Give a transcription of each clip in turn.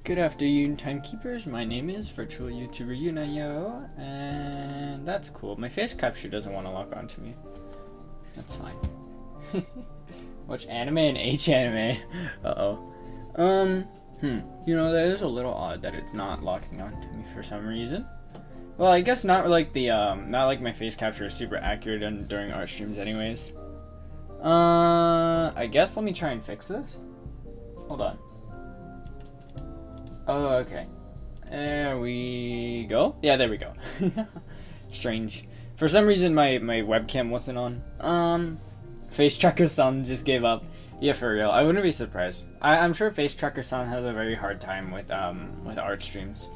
Good afternoon, Timekeepers. My name is virtual YouTuber Yunayo, and that's cool. My face capture doesn't want to lock onto me. That's fine. Watch anime and H anime. You know, that is a little odd that it's not locking onto me for some reason. Well, I guess not like the not like my face capture is super accurate during art streams anyways. I guess let me try and fix this. Hold on. Oh, okay. There we go. Yeah, there we go. Strange. For some reason, my webcam wasn't on. Face Tracker-san just gave up. Yeah, for real. I wouldn't be surprised. I'm sure Face Tracker-san has a very hard time with art streams.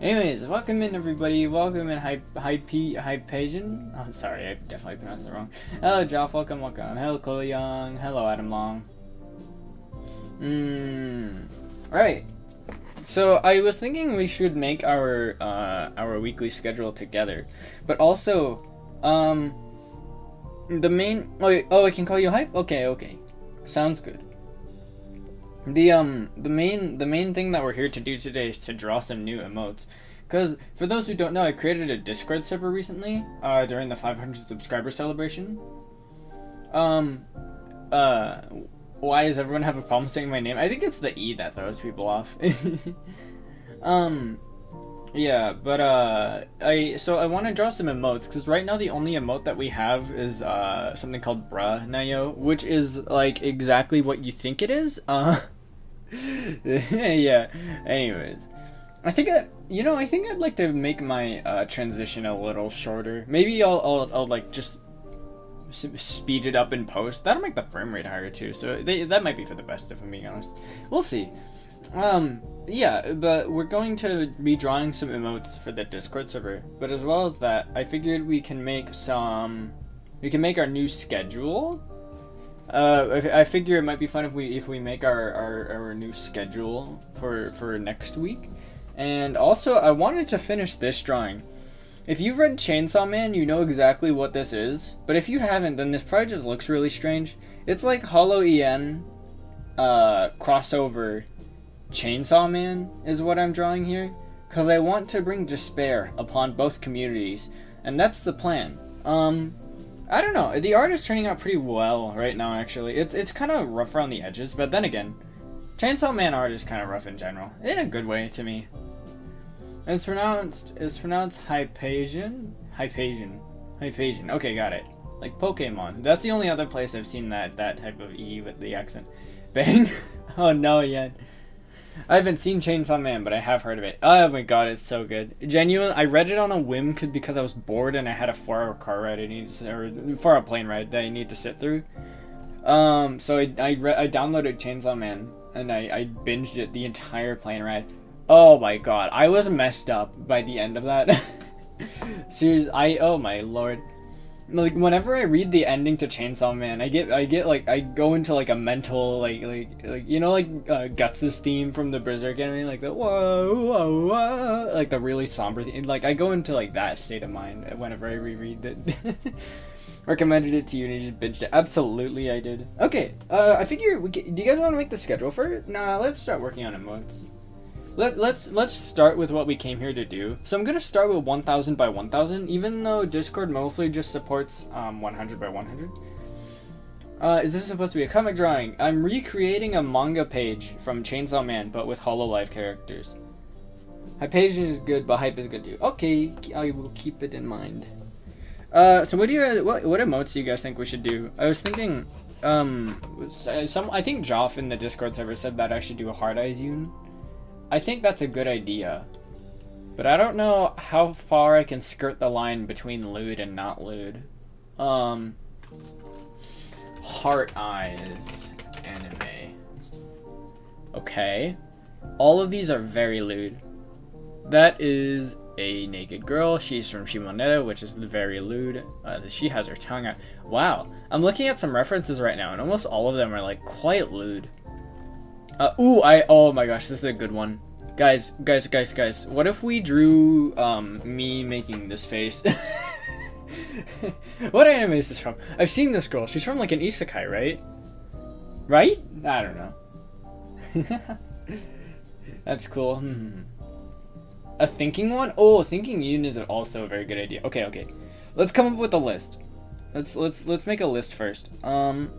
Anyways, welcome in everybody. Welcome in Hypasian. Oh, sorry, I definitely pronounced it wrong. Hello, Joff. Welcome. Hello, Chloe Young. Hello, Adam Long. Right. So I was thinking we should make our weekly schedule together, but also, the main. Oh, I can call you Hype. Okay. Sounds good. The main thing that we're here to do today is to draw some new emotes. Because for those who don't know, I created a Discord server recently during the 500 subscriber celebration. Why does everyone have a problem saying my name? I think it's the E that throws people off. Yeah, but I want to draw some emotes because right now the only emote that we have is something called Bruh Nayo, which is like exactly what you think it is. Yeah. Anyways, I think I'd like to make my transition a little shorter. Maybe I'll like just speed it up in post. That'll make the frame rate higher too, so that might be for the best if I'm being honest. We'll see. Yeah, but we're going to be drawing some emotes for the Discord server, but as well as that, I figured we can make our new schedule. I figure it might be fun if we make our new schedule for next week. And also I wanted to finish this drawing. If you've read Chainsaw Man, you know exactly what this is. But if you haven't, then this probably just looks really strange. It's like Hollow EN crossover Chainsaw Man is what I'm drawing here. Because I want to bring despair upon both communities. And that's the plan. I don't know. The art is turning out pretty well right now, actually. It's kind of rough around the edges. But then again, Chainsaw Man art is kind of rough in general. In a good way, to me. It's pronounced Hypasian. Okay, got it. Like Pokemon. That's the only other place I've seen that type of E with the accent. Bang. Oh no, yet. I haven't seen Chainsaw Man, but I have heard of it. Oh my god, it's so good. Genuine, I read it on a whim because I was bored and I had a 4-hour car ride or 4-hour plane ride that I need to sit through. So I downloaded Chainsaw Man and I binged it the entire plane ride. Oh my god, I was messed up by the end of that. Seriously, oh my lord. Like whenever I read the ending to Chainsaw Man, I go into like a mental like you know like Guts' theme from the Berserk anime, like the whoa, like the really somber theme. Like I go into like that state of mind whenever I reread it. Recommended it to you and you just binged it. Absolutely, I did. Okay, I figure do you guys want to make the schedule for it? Nah, let's start working on emotes. Let's start with what we came here to do. So I'm gonna start with 1000 by 1000, even though Discord mostly just supports 100 by 100. Is this supposed to be a comic drawing? I'm recreating a manga page from Chainsaw Man, but with Hololive characters. Hypasian is good, but Hype is good too. Okay, I will keep it in mind. So what emotes do you guys think we should do? I was thinking, I think Joff in the Discord server said that I should do a Hard Eyes Yoon. I think that's a good idea, but I don't know how far I can skirt the line between lewd and not lewd. Heart Eyes anime. Okay. All of these are very lewd. That is a naked girl. She's from Shimoneta, which is very lewd. She has her tongue out. Wow. I'm looking at some references right now, and almost all of them are like quite lewd. Oh my gosh, this is a good one. Guys, what if we drew, me making this face? What anime is this from? I've seen this girl. She's from like an isekai, right? Right? I don't know. That's cool. A thinking one? Oh, thinking Yoon is also a very good idea. Okay. Let's come up with a list. Let's make a list first. One.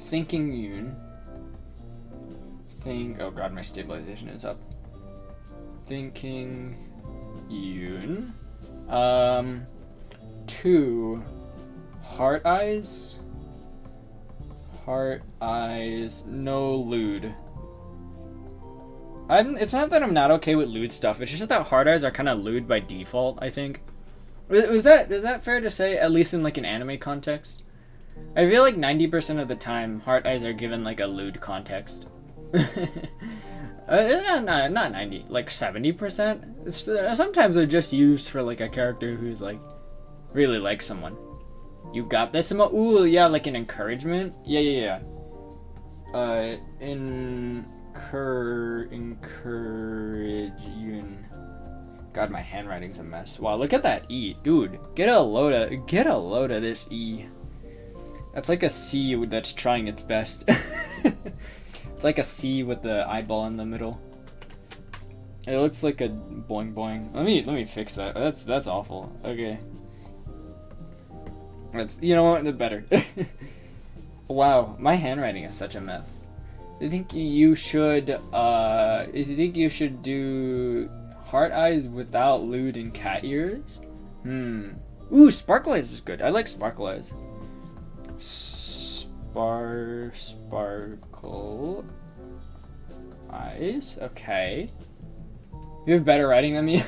Thinking Yoon. Oh god, my stabilization is up. Thinking Yoon. 2. Heart eyes. Heart eyes. No lewd. It's not that I'm not okay with lewd stuff. It's just that heart eyes are kind of lewd by default, I think. Is that fair to say? At least in like an anime context. I feel like 90% of the time, heart eyes are given like a lewd context. Not 90, like 70%. Sometimes they're just used for like a character who's like really likes someone. You got this, Emote? Ooh, yeah, like an encouragement. Yeah. Encourage Yun. God, my handwriting's a mess. Wow, look at that E, dude. Get a load of this E. That's like a C that's trying its best. It's like a C with the eyeball in the middle. It looks like a boing boing. Let me fix that. That's awful. Okay. You know what? Better. Wow, my handwriting is such a mess. I think you should do heart eyes without lewd and cat ears. Ooh, sparkle eyes is good. I like sparkle eyes. Sparkle eyes. Okay. You have better writing than me.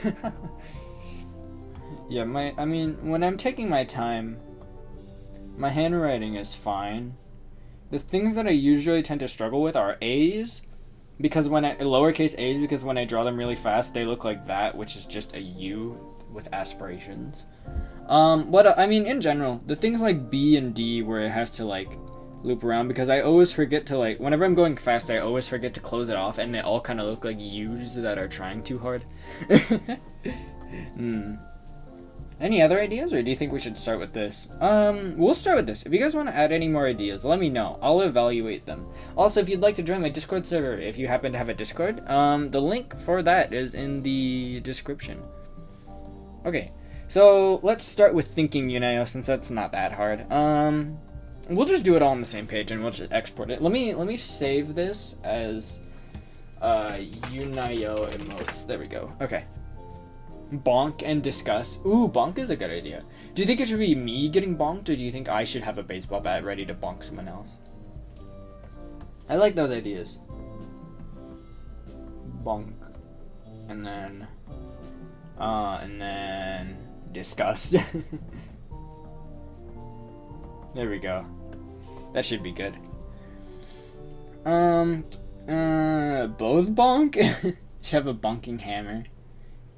Yeah, I mean, when I'm taking my time, my handwriting is fine. The things that I usually tend to struggle with are A's, because lowercase A's, because when I draw them really fast, they look like that, which is just a U with aspirations. I mean, in general, the things like B and D where it has to like loop around, because I always forget to like, whenever I'm going fast, I always forget to close it off, and they all kind of look like U's that are trying too hard. Any other ideas, or do you think we should start with this? We'll start with this. If you guys want to add any more ideas, let me know. I'll evaluate them. Also, if you'd like to join my Discord server, if you happen to have a Discord, the link for that is in the description. Okay, so let's start with thinking Yunayo, since that's not that hard. We'll just do it all on the same page, and we'll just export it. Let me save this as Yunayo emotes. There we go. Okay. Bonk and discuss. Ooh, bonk is a good idea. Do you think it should be me getting bonked, or do you think I should have a baseball bat ready to bonk someone else? I like those ideas. Bonk. And then disgust. There we go. That should be good. Both bonk? Should have a bonking hammer.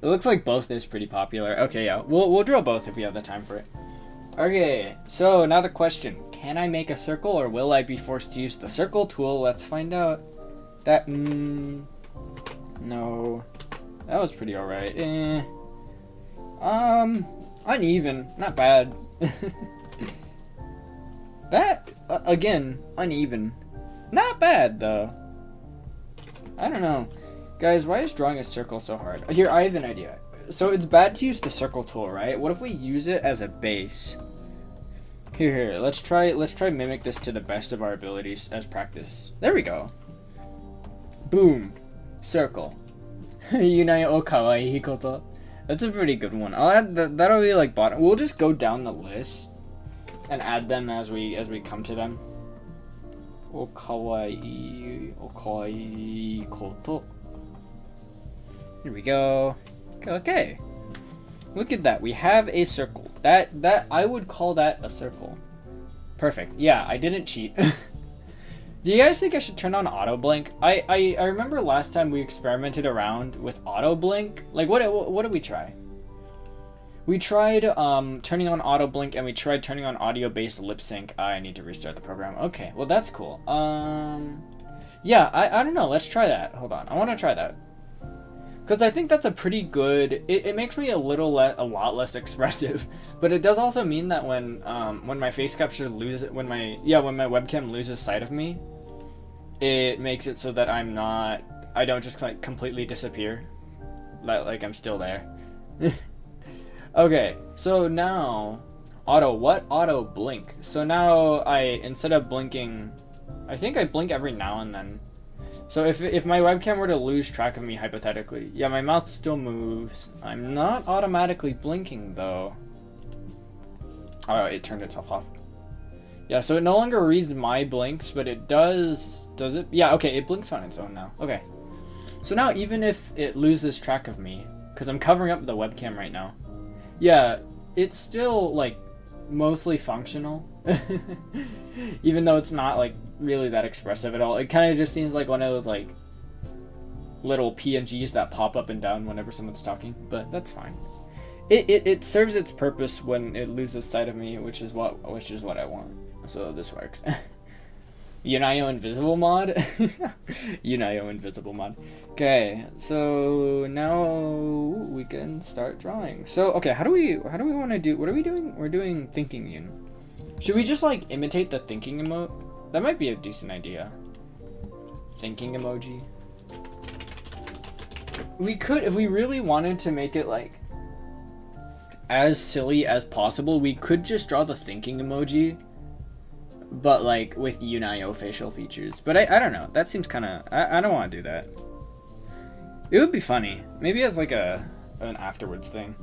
It looks like both is pretty popular. Okay, yeah. We'll draw both if we have the time for it. Okay, so now the question. Can I make a circle, or will I be forced to use the circle tool? Let's find out. No. That was pretty alright. Uneven. Not bad. Again, uneven. Not bad, though. I don't know. Guys, why is drawing a circle so hard? Here, I have an idea. So it's bad to use the circle tool, right? What if we use it as a base? Here, let's try mimic this to the best of our abilities as practice. There we go. Boom. Circle. Yunayo o kawaii koto. That's a pretty good one. I'll add that'll be like bottom. We'll just go down the list and add them as we come to them. O kawaii koto. Here we go. Okay. Look at that. We have a circle. That I would call that a circle. Perfect. Yeah, I didn't cheat. Do you guys think I should turn on auto blink? I remember last time we experimented around with auto blink. Like what did we try? We tried turning on auto blink, and we tried turning on audio based lip sync. I need to restart the program. Okay, well that's cool. Yeah, I don't know. Let's try that. Hold on. I want to try that. Because I think that's a pretty good. It makes me a lot less expressive, but it does also mean that when my face capture loses when my webcam loses sight of me, it makes it so that I don't just like completely disappear, like I'm still there. Okay, so now auto blink. So now instead of blinking, I think I blink every now and then. So if my webcam were to lose track of me hypothetically, yeah, my mouth still moves. I'm not automatically blinking though. Oh, it turned itself off. Yeah, so it no longer reads my blinks, but it does it? Yeah, okay, it blinks on its own now. Okay. So now even if it loses track of me, because I'm covering up the webcam right now, yeah, it's still like mostly functional. Even though it's not like really that expressive at all. It kind of just seems like one of those like little PNGs that pop up and down whenever someone's talking, but that's fine. It serves its purpose when it loses sight of me, which is what I want. So this works. Yunayo invisible mod. Yunayo invisible mod. Okay, so now we can start drawing. So okay, how do we want to do? What are we doing? We're doing thinking Yun. Should we just like imitate the thinking emote? That might be a decent idea. Thinking emoji. We could, if we really wanted to make it like as silly as possible, we could just draw the thinking emoji, but like with Yunayo facial features. But I don't know. That seems kind of, I don't want to do that. It would be funny. Maybe as like an afterwards thing.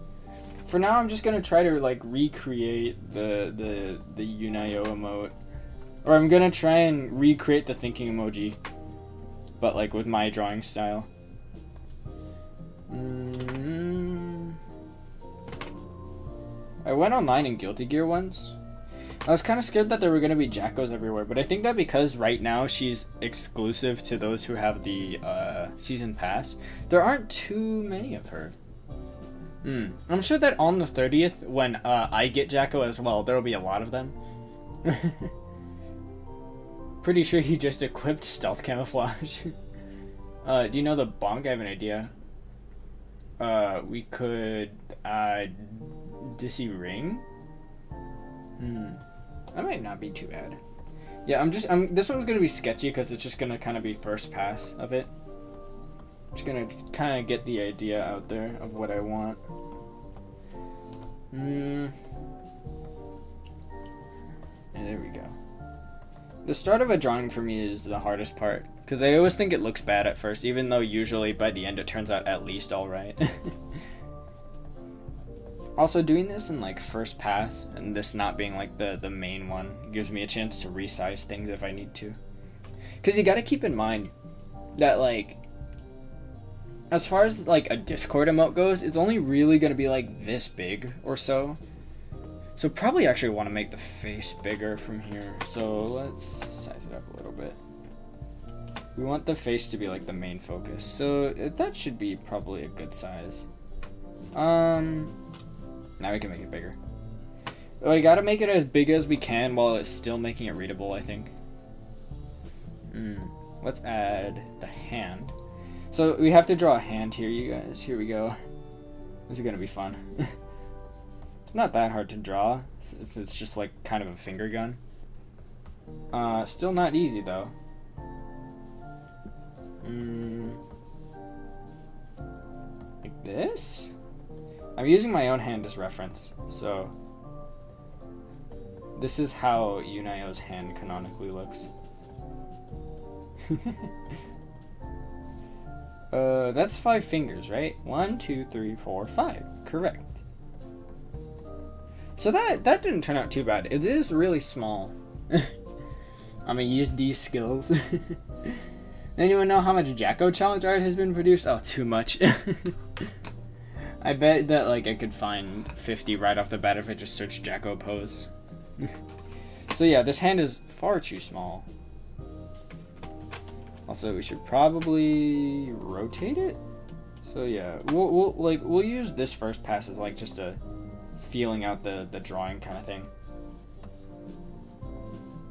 For now, I'm just gonna try to like recreate the Yunayo emote, or I'm gonna try and recreate the thinking emoji, but like with my drawing style. I went online in Guilty Gear once. I was kind of scared that there were gonna be Jackos everywhere, but I think that because right now she's exclusive to those who have the season pass, there aren't too many of her. I'm sure that on the 30th, when I get Jacko as well, there will be a lot of them. Pretty sure he just equipped stealth camouflage. Do you know the bonk? I have an idea. We could Dissy ring. That might not be too bad. Yeah, this one's gonna be sketchy because it's just gonna kind of be first pass of it. Just gonna kind of get the idea out there of what I want. And there we go. The start of a drawing for me is the hardest part, because I always think it looks bad at first, even though usually by the end it turns out at least alright. Also, doing this in like first pass, and this not being like the main one, gives me a chance to resize things if I need to. Because you gotta keep in mind that like, as far as like a Discord emote goes, it's only really gonna be like this big or so. So probably actually want to make the face bigger from here. So let's size it up a little bit. We want the face to be like the main focus. So that should be probably a good size. Now we can make it bigger. We gotta make it as big as we can while it's still making it readable, I think. Let's add the hand. So we have to draw a hand here, you guys. Here we go. This is gonna be fun. It's not that hard to draw. It's just like kind of a finger gun. Still not easy though. Like this? I'm using my own hand as reference, so this is how Yunayo's hand canonically looks. That's 5 fingers, right? 1, 2, 3, 4, 5. Correct. So that didn't turn out too bad. It is really small. I'm gonna use these skills. Anyone know how much Jacko challenge art has been produced? Oh, too much. I bet that like I could find 50 right off the bat if I just searched Jacko pose. So yeah, this hand is far too small. Also, we should probably rotate it. So yeah, we'll use this first pass as like just a feeling out the drawing kind of thing.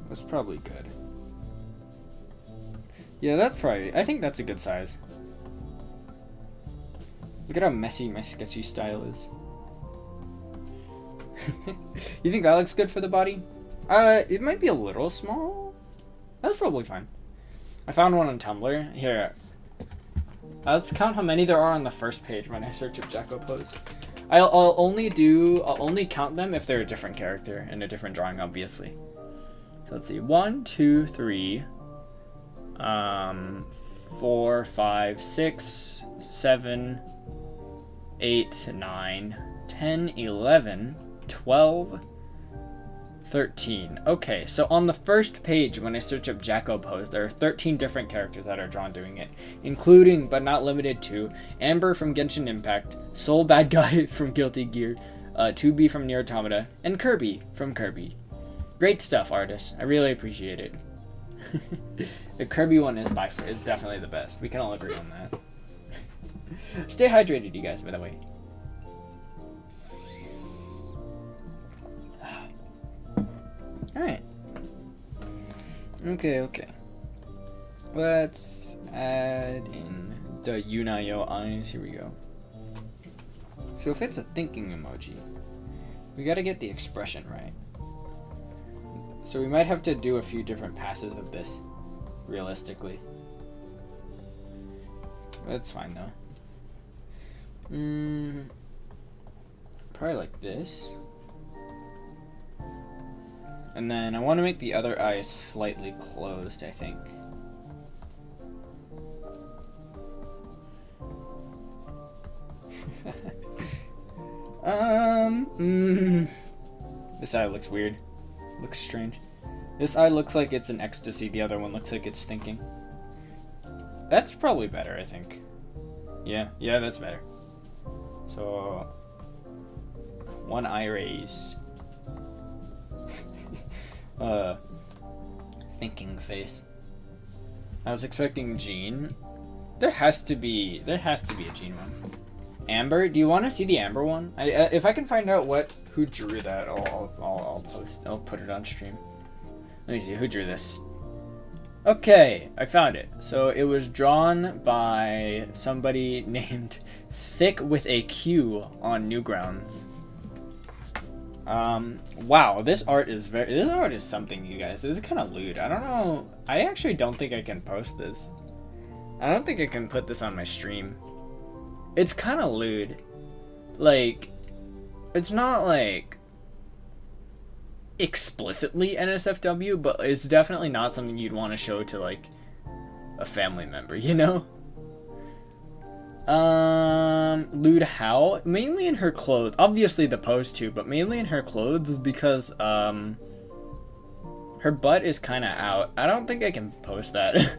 That's probably good. Yeah, I think that's a good size. Look at how messy my sketchy style is. You think that looks good for the body? It might be a little small. That's probably fine. I found one on Tumblr. Here. Let's count how many there are on the first page when I search up Jacko pose. I'll only count them if they're a different character and a different drawing, obviously. So let's see. 1, 2, 3, 4, 5, 6, 7, 8, 9, 10, 11, 12, 13. Okay, so on the first page, when I search up Jacko pose, there are 13 different characters that are drawn doing it, including, but not limited to, Amber from Genshin Impact, Soul Bad Guy from Guilty Gear, 2B from Nier Automata, and Kirby from Kirby. Great stuff, artists. I really appreciate it. The Kirby one is definitely the best. We can all agree on that. Stay hydrated, you guys, by the way. Alright. Okay. Let's add in the Yunayo eyes. Here we go. So if it's a thinking emoji, we gotta get the expression right. So we might have to do a few different passes of this, realistically. That's fine though. Probably like this. And then I want to make the other eye slightly closed, I think. This eye looks weird. Looks strange. This eye looks like it's in ecstasy. The other one looks like it's thinking. That's probably better, I think. Yeah, that's better. So, one eye raised. Thinking face. I was expecting Jean. There has to be a Jean one. Amber, do you want to see the Amber one? If I can find out who drew that, I'll post. I'll put it on stream. Let me see who drew this. Okay, I found it. So it was drawn by somebody named Thick with a Q on Newgrounds. Wow, this art is something, you guys. This is kind of lewd. I don't know. I actually don't think I can post this. I don't think I can put this on my stream. It's kind of lewd. Like, it's not like explicitly NSFW, but it's definitely not something you'd want to show to like a family member, you know? Lewd how? Mainly in her clothes. Obviously the pose too, but mainly in her clothes because her butt is kind of out. I don't think I can post that.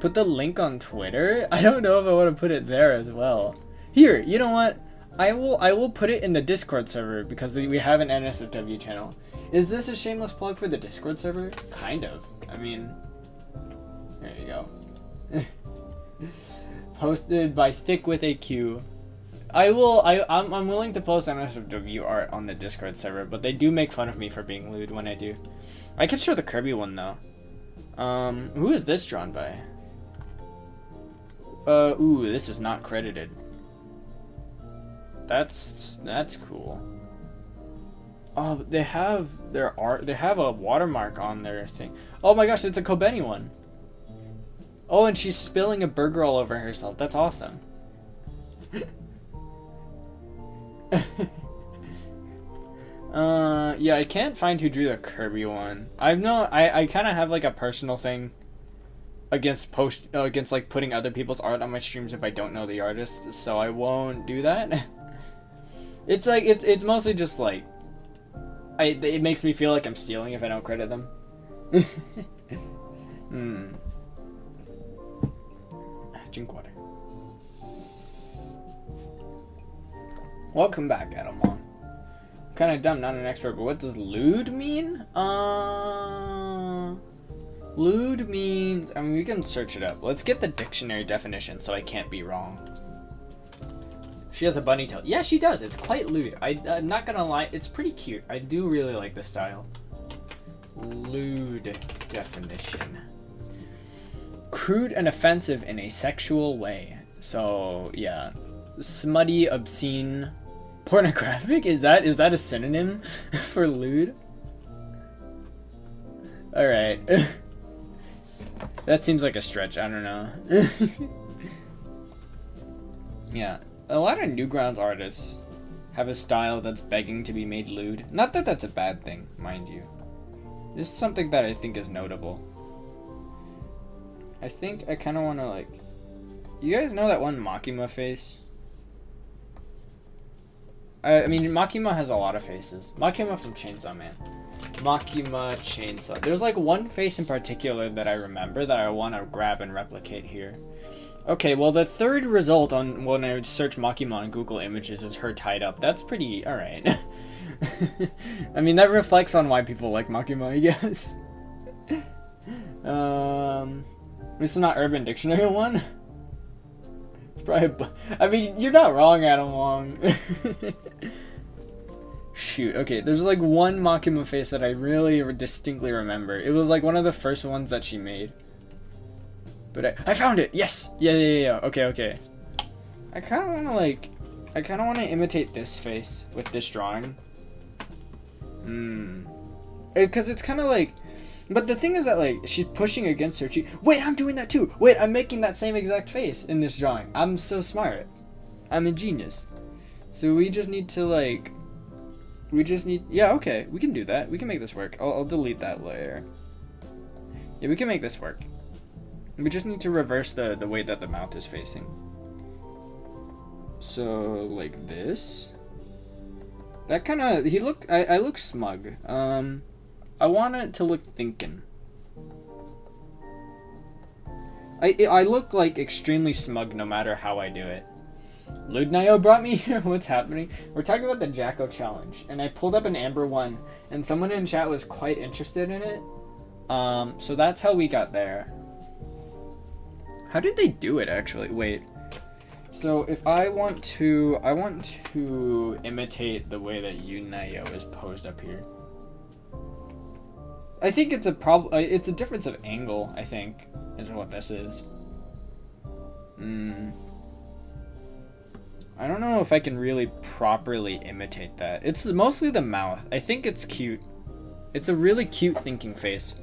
Put the link on Twitter? I don't know if I want to put it there as well. Here, you know what? I will put it in the Discord server because we have an NSFW channel. Is this a shameless plug for the Discord server? Kind of. I mean, there you go. Posted by Thick with a Q. I'm willing to post NSFW art on the Discord server, but they do make fun of me for being lewd when I do. I could show the Kirby one though. Who is this drawn by? Ooh, this is not credited. That's cool. Oh, they have their art. They have a watermark on their thing. Oh my gosh, it's a Kobeni one. Oh, and she's spilling a burger all over herself. That's awesome. Yeah, I can't find who drew the Kirby one. I kind of have like a personal thing against like putting other people's art on my streams if I don't know the artist, so I won't do that. It's like it's mostly just like it makes me feel like I'm stealing if I don't credit them. Drink water. Welcome back, Adam Long. Kind of dumb, not an expert, but what does lewd mean? Lewd means, I mean, we can search it up. Let's get the dictionary definition so I can't be wrong. She has a bunny tail. Yeah, she does. It's quite lewd. I'm not gonna lie, it's pretty cute. I do really like the style. Lewd definition. Crude and offensive in a sexual way. So, yeah. smutty, obscene, pornographic. Is that a synonym for lewd? All right. That seems like a stretch. I don't know. Yeah, a lot of Newgrounds artists have a style that's begging to be made lewd. Not that that's a bad thing, mind you. Just something that I think is notable. I think I kind of want to like... You guys know that one Makima face? I mean, Makima has a lot of faces. Makima from Chainsaw Man. Makima Chainsaw. There's like one face in particular that I remember that I want to grab and replicate here. Okay, well the third result on when I search Makima on Google Images is her tied up. That's pretty alright. I mean, that reflects on why people like Makima, I guess. This is not Urban Dictionary one. It's probably. I mean, you're not wrong, Adam Wong. Shoot. Okay, there's like one Makima face that I really distinctly remember. It was like one of the first ones that she made. But I found it. Yes. Yeah. Okay. I kind of want to imitate this face with this drawing. Because it's kind of like, but the thing is that like she's pushing against her cheek. Wait, I'm doing that too. Wait, I'm making that same exact face in this drawing. I'm so smart. I'm a genius. So we just need to like, yeah, okay, we can do that. We can make this work. I'll delete that layer. Yeah, we can make this work. We just need to reverse the way that the mouth is facing. So like this. That kind of, I look smug. I want it to look thinking. I look like extremely smug no matter how I do it. Yunayo brought me here. What's happening? We're talking about the Jacko challenge, and I pulled up an Amber one, and someone in chat was quite interested in it. So that's how we got there. How did they do it actually? Wait. So if I want to imitate the way that Yunayo is posed up here. I think it's a difference of angle, I think, is what this is. I don't know if I can really properly imitate that. It's mostly the mouth. I think it's cute. It's a really cute thinking face.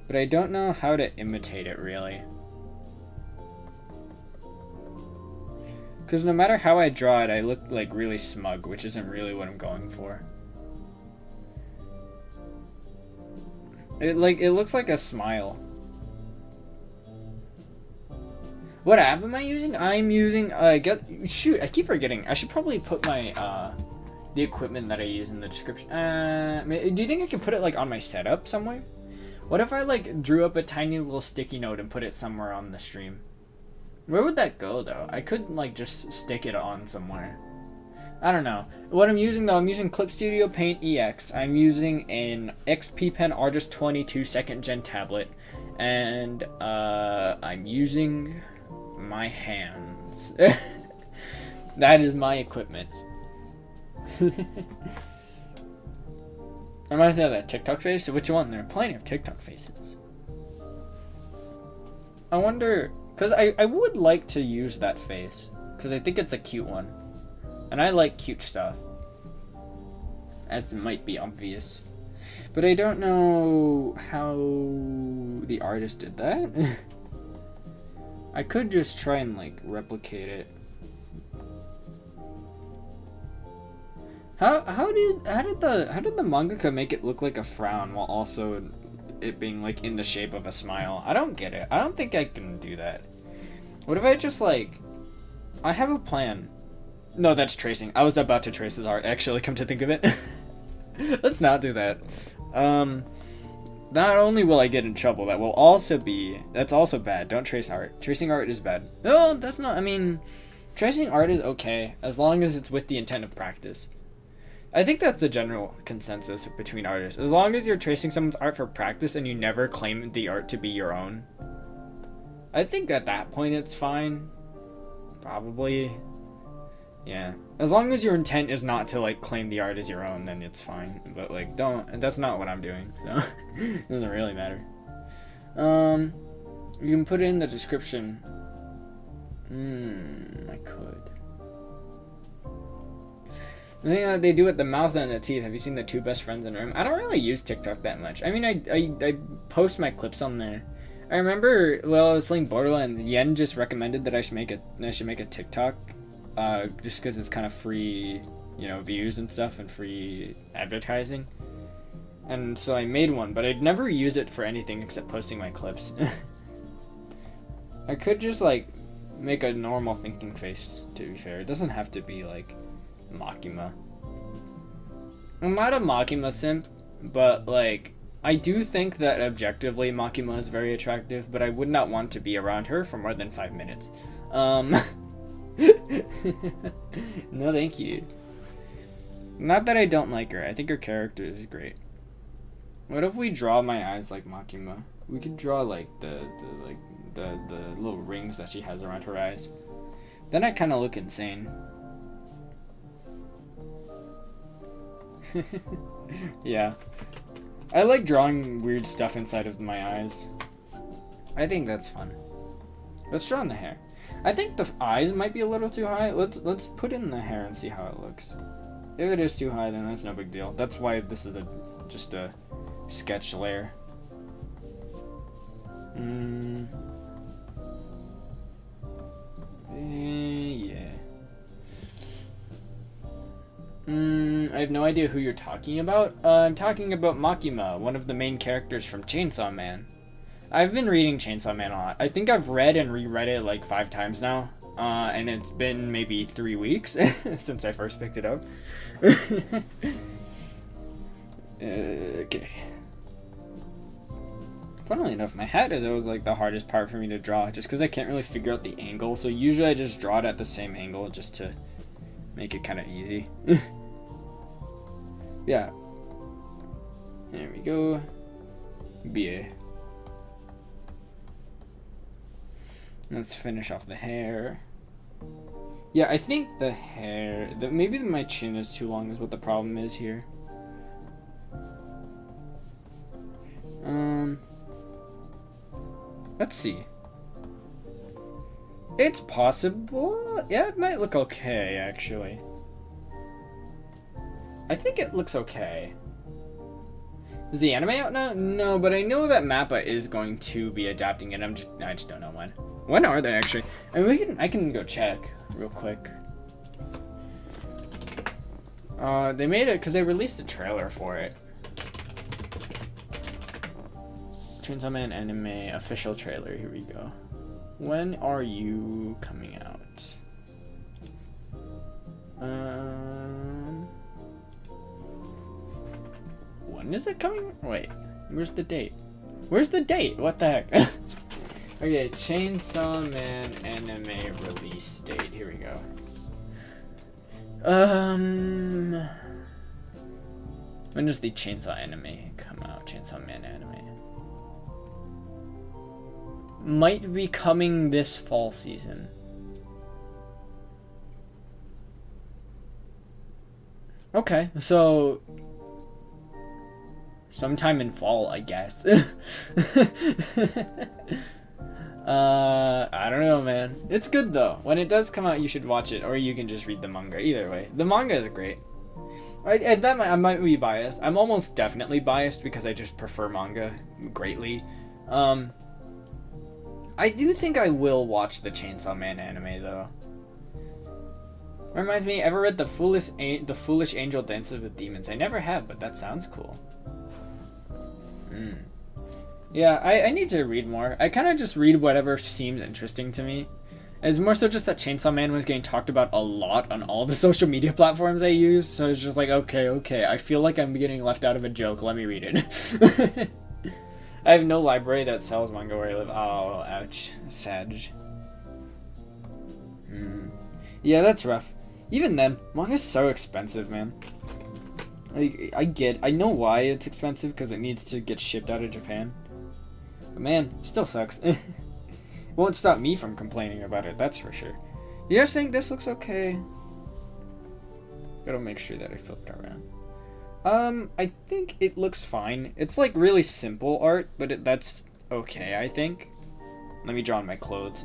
But I don't know how to imitate it really. Because no matter how I draw it, I look like really smug, which isn't really what I'm going for. It looks like a smile. What app am I using? I'm using shoot, I keep forgetting. I should probably put my the equipment that I use in the description. Do you think I could put it like on my setup somewhere? What if I like drew up a tiny little sticky note and put it somewhere on the stream? Where would that go though? I could like just stick it on somewhere. I don't know. What I'm using though, I'm using Clip Studio Paint EX. I'm using an XP Pen Artist 22 2nd Gen tablet. And I'm using my hands. That is my equipment. Reminds me of that TikTok face. Which one? There are plenty of TikTok faces. I wonder, because I would like to use that face. Because I think it's a cute one. And I like cute stuff. As it might be obvious. But I don't know how the artist did that. I could just try and like replicate it. How did the mangaka make it look like a frown while also it being like in the shape of a smile? I don't get it. I don't think I can do that. What if I just like, I have a plan. No, that's tracing. I was about to trace his art, actually, come to think of it. Let's not do that. Not only will I get in trouble, that's also bad. Don't trace art. Tracing art is bad. No, that's not, I mean, tracing art is okay, as long as it's with the intent of practice. I think that's the general consensus between artists. As long as you're tracing someone's art for practice and you never claim the art to be your own, I think at that point it's fine. Probably. Yeah. As long as your intent is not to like claim the art as your own, then it's fine. But like that's not what I'm doing, so it doesn't really matter. You can put it in the description. I could. The thing that they do with the mouth and the teeth. Have you seen the two best friends in a room? I don't really use TikTok that much. I mean, I post my clips on there. I remember while I was playing Borderlands, Yen just recommended that I should make a TikTok, just because it's kind of free, you know, views and stuff and free advertising. And so I made one, but I'd never use it for anything except posting my clips. I could just like make a normal thinking face, to be fair. It doesn't have to be like Makima. I'm not a Makima simp, but like I do think that objectively Makima is very attractive, but I would not want to be around her for more than 5 minutes. No thank you. Not that I don't like her, I think her character is great. What if we draw my eyes like Makima? We could draw like the little rings that she has around her eyes. Then I kind of look insane. Yeah. I like drawing weird stuff inside of my eyes. I think that's fun. Let's draw in the hair. I think the eyes might be a little too high. Let's put in the hair and see how it looks. If it is too high, then that's no big deal. That's why this is just a sketch layer. Yeah. I have no idea who you're talking about. I'm talking about Makima, one of the main characters from Chainsaw Man. I've been reading Chainsaw Man a lot. I think I've read and reread it like 5 times now. And it's been maybe 3 weeks since I first picked it up. Okay. Funnily enough, my hat is always like the hardest part for me to draw, just because I can't really figure out the angle. So usually I just draw it at the same angle just to make it kind of easy. Yeah. There we go. Beer. Let's finish off the hair. Yeah, I think the hair, maybe my chin is too long is what the problem is here. Let's see. It's possible. Yeah, it might look okay, actually. I think it looks okay. Is the anime out now? No, but I know that Mappa is going to be adapting it. I just don't know when. When are they actually? I mean, I can go check real quick. They made it because they released a trailer for it. Chainsaw Man anime official trailer. Here we go. When are you coming out? When is it coming? Wait, where's the date? Where's the date? What the heck? Okay, Chainsaw Man anime release date. Here we go. When does the Chainsaw anime come out? Chainsaw Man anime. Might be coming this fall season. Okay, so sometime in fall, I guess. I don't know, man. It's good though. When it does come out, you should watch it, or you can just read the manga. Either way, the manga is great. I might be biased. I'm almost definitely biased because I just prefer manga greatly. I do think I will watch the Chainsaw Man anime though. Reminds me, ever read the Foolish Angel Dances with Demons? I never have, but that sounds cool. Yeah, I need to read more. I kind of just read whatever seems interesting to me. It's more so just that Chainsaw Man was getting talked about a lot on all the social media platforms I use, so it's just like, okay, I feel like I'm getting left out of a joke, let me read it. I have no library that sells manga where I live. Oh, ouch. Sad. Yeah, that's rough. Even then, manga's so expensive, man. I know why it's expensive, because it needs to get shipped out of Japan. But man, it still sucks. Won't stop me from complaining about it, that's for sure. You guys think this looks okay? Gotta make sure that I flip it around. I think it looks fine. It's like really simple art, but that's okay, I think. Let me draw on my clothes.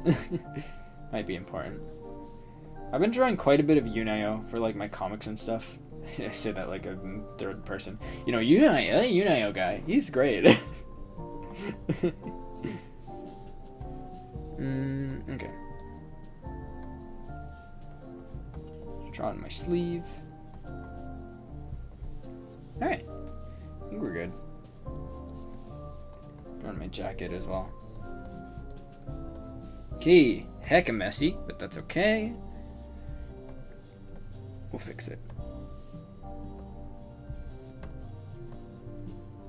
Might be important. I've been drawing quite a bit of Yunayo for like my comics and stuff. I say that like a third person. You know, Yunayo guy, he's great. Okay. Draw on my sleeve. Alright. I think we're good. Draw on my jacket as well. Okay. Hecka messy, but that's okay. We'll fix it.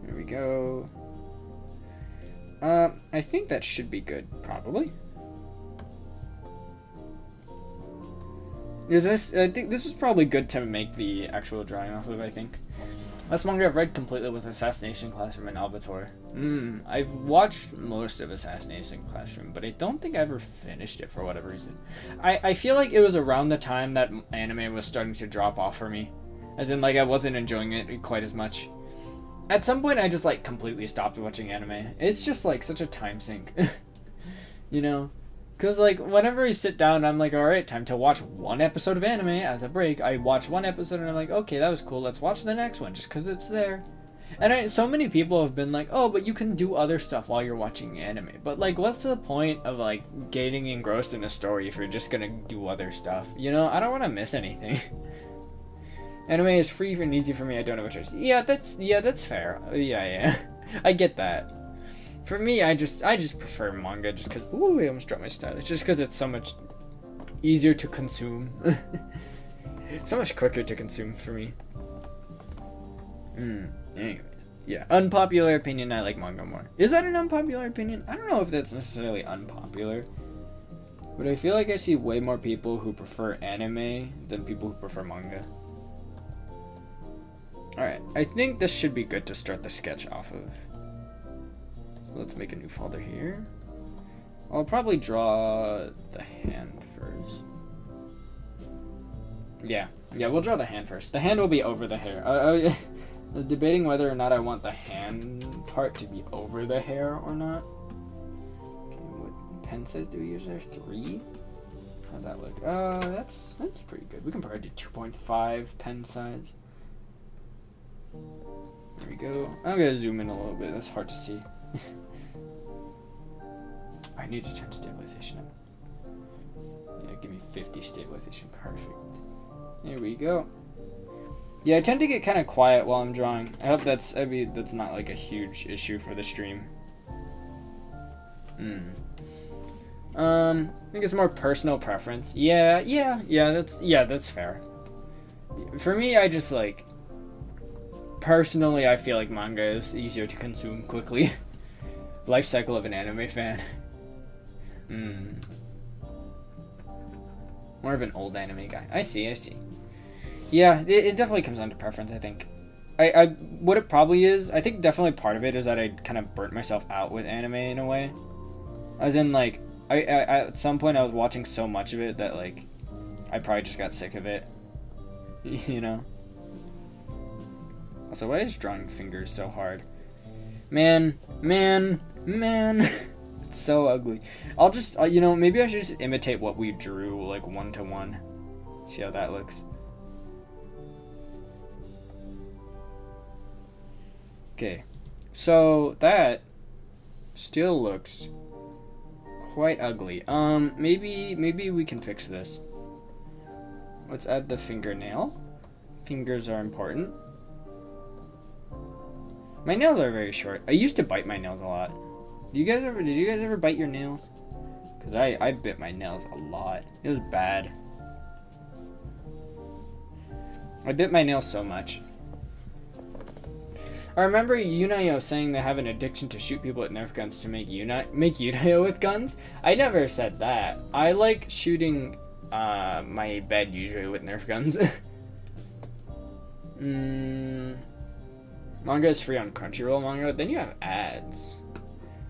There we go. I think that should be good, probably. I think this is probably good to make the actual drawing off of, I think. Last manga I've read completely was Assassination Classroom and Albator. I've watched most of Assassination Classroom, but I don't think I ever finished it for whatever reason. I feel like it was around the time that anime was starting to drop off for me. As in, like, I wasn't enjoying it quite as much. At some point, I just, like, completely stopped watching anime. It's just, like, such a time sink. You know? Because, like, whenever I sit down, I'm like, alright, time to watch one episode of anime as a break. I watch one episode and I'm like, okay, that was cool. Let's watch the next one just because it's there. And so many people have been like, oh, but you can do other stuff while you're watching anime. But, like, what's the point of, like, getting engrossed in a story if you're just gonna do other stuff? You know, I don't want to miss anything. Anime is free and easy for me. I don't have a choice. Yeah, that's fair. Yeah. I get that. For me, I just prefer manga just because. Ooh, I almost dropped my stylus. Just because it's so much easier to consume. So much quicker to consume for me. Anyways, yeah. Unpopular opinion. I like manga more. Is that an unpopular opinion? I don't know if that's necessarily unpopular. But I feel like I see way more people who prefer anime than people who prefer manga. Alright, I think this should be good to start the sketch off of. So let's make a new folder here. I'll probably draw the hand first. Yeah, we'll draw the hand first. The hand will be over the hair. I was debating whether or not I want the hand part to be over the hair or not. Okay, what pen size do we use there? 3? How's that look? That's pretty good. We can probably do 2.5 pen size. There we go. I'm gonna zoom in a little bit. That's hard to see. I need to turn stabilization up. Yeah, give me 50 stabilization. Perfect. There we go. Yeah, I tend to get kind of quiet while I'm drawing. I hope that's not like a huge issue for the stream. I think it's more personal preference. Yeah, that's fair. For me, I just like. Personally, I feel like manga is easier to consume quickly. Life cycle of an anime fan. More of an old anime guy. I see. Yeah, it definitely comes down to preference, I think. What it probably is, I think definitely part of it is that I kind of burnt myself out with anime in a way. As in, like, I at some point I was watching so much of it that, like, I probably just got sick of it. You know? Also, why is drawing fingers so hard? Man. It's so ugly. I'll just, you know, maybe I should just imitate what we drew, like, 1-to-1. See how that looks. Okay. So, that still looks quite ugly. Maybe we can fix this. Let's add the fingernail. Fingers are important. My nails are very short. I used to bite my nails a lot. Did you guys ever bite your nails? Because I bit my nails a lot. It was bad. I bit my nails so much. I remember Yunayo saying they have an addiction to shoot people with Nerf guns to make Yunayo with guns. I never said that. I like shooting my bed usually with Nerf guns. Manga is free on Crunchyroll manga, then you have ads.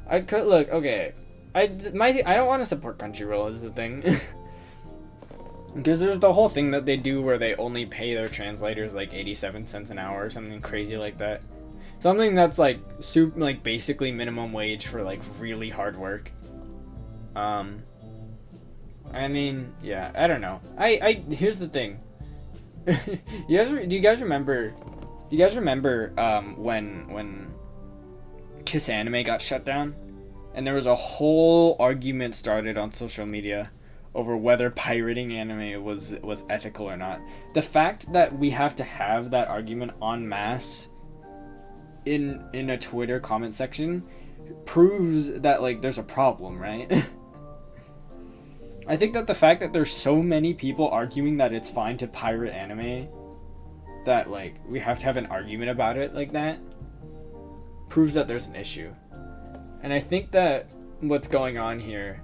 I could look, okay. I don't want to support Crunchyroll is the thing. Because there's the whole thing that they do where they only pay their translators like 87 cents an hour or something crazy like that. Something that's like basically minimum wage for like really hard work. I mean, yeah, I don't know. Here's the thing. Do you guys remember? Do you guys remember when Kiss Anime got shut down, and there was a whole argument started on social media over whether pirating anime was ethical or not. The fact that we have to have that argument en masse in a Twitter comment section proves that like there's a problem, right? I think that the fact that there's so many people arguing that it's fine to pirate anime, that like we have to have an argument about it like that, proves that there's an issue. And I think that what's going on here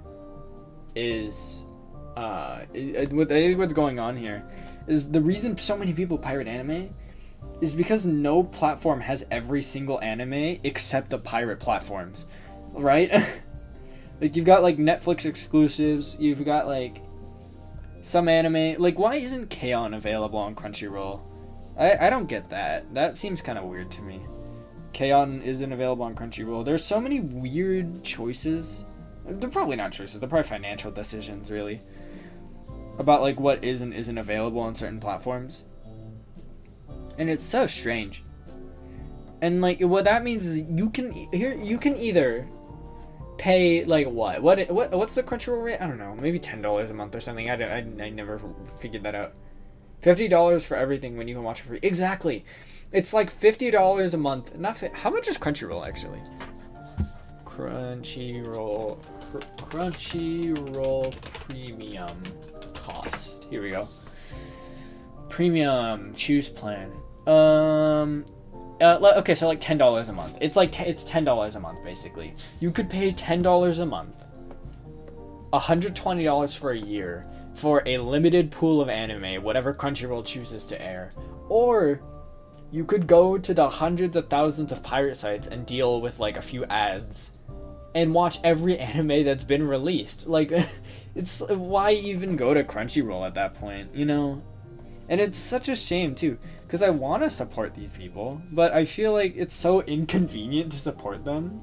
is what's going on here is the reason so many people pirate anime is because no platform has every single anime except the pirate platforms, right? Like, you've got like Netflix exclusives, you've got like some anime. Like, why isn't K-On! Available on Crunchyroll? I don't get that. That seems kind of weird to me. K-On! Isn't available on Crunchyroll. There's so many weird choices. They're probably not choices, they're probably financial decisions, really, about like what is and isn't available on certain platforms. And it's so strange. And like what that means is you can either pay like what's the Crunchyroll rate? I don't know, maybe $10 a month or something. I never figured that out. $50 for everything when you can watch it free. Exactly. It's like $50 a month. How much is Crunchyroll actually? Crunchyroll premium cost. Here we go. Premium choose plan. Okay, so like $10 a month. It's $10 a month basically. You could pay $10 a month, $120 for a year for a limited pool of anime, whatever Crunchyroll chooses to air, or you could go to the hundreds of thousands of pirate sites and deal with like a few ads and watch every anime that's been released. Like, it's why even go to Crunchyroll at that point, you know? And it's such a shame too, because I want to support these people, but I feel like it's so inconvenient to support them.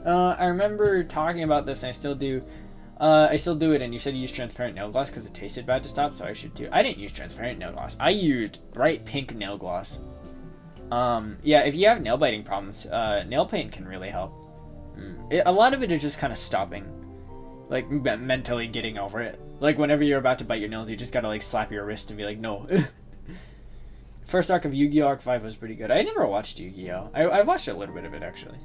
I remember talking about this, and I still do. I still do it, and you said you use transparent nail gloss because it tasted bad to stop, so I should too. I didn't use transparent nail gloss. I used bright pink nail gloss. Yeah, if you have nail biting problems, nail paint can really help. A lot of it is just kind of stopping, like mentally getting over it. Like whenever you're about to bite your nails, you just gotta like slap your wrist and be like, no. First arc of Yu-Gi-Oh! Arc 5 was pretty good. I never watched Yu-Gi-Oh! I've watched a little bit of it actually.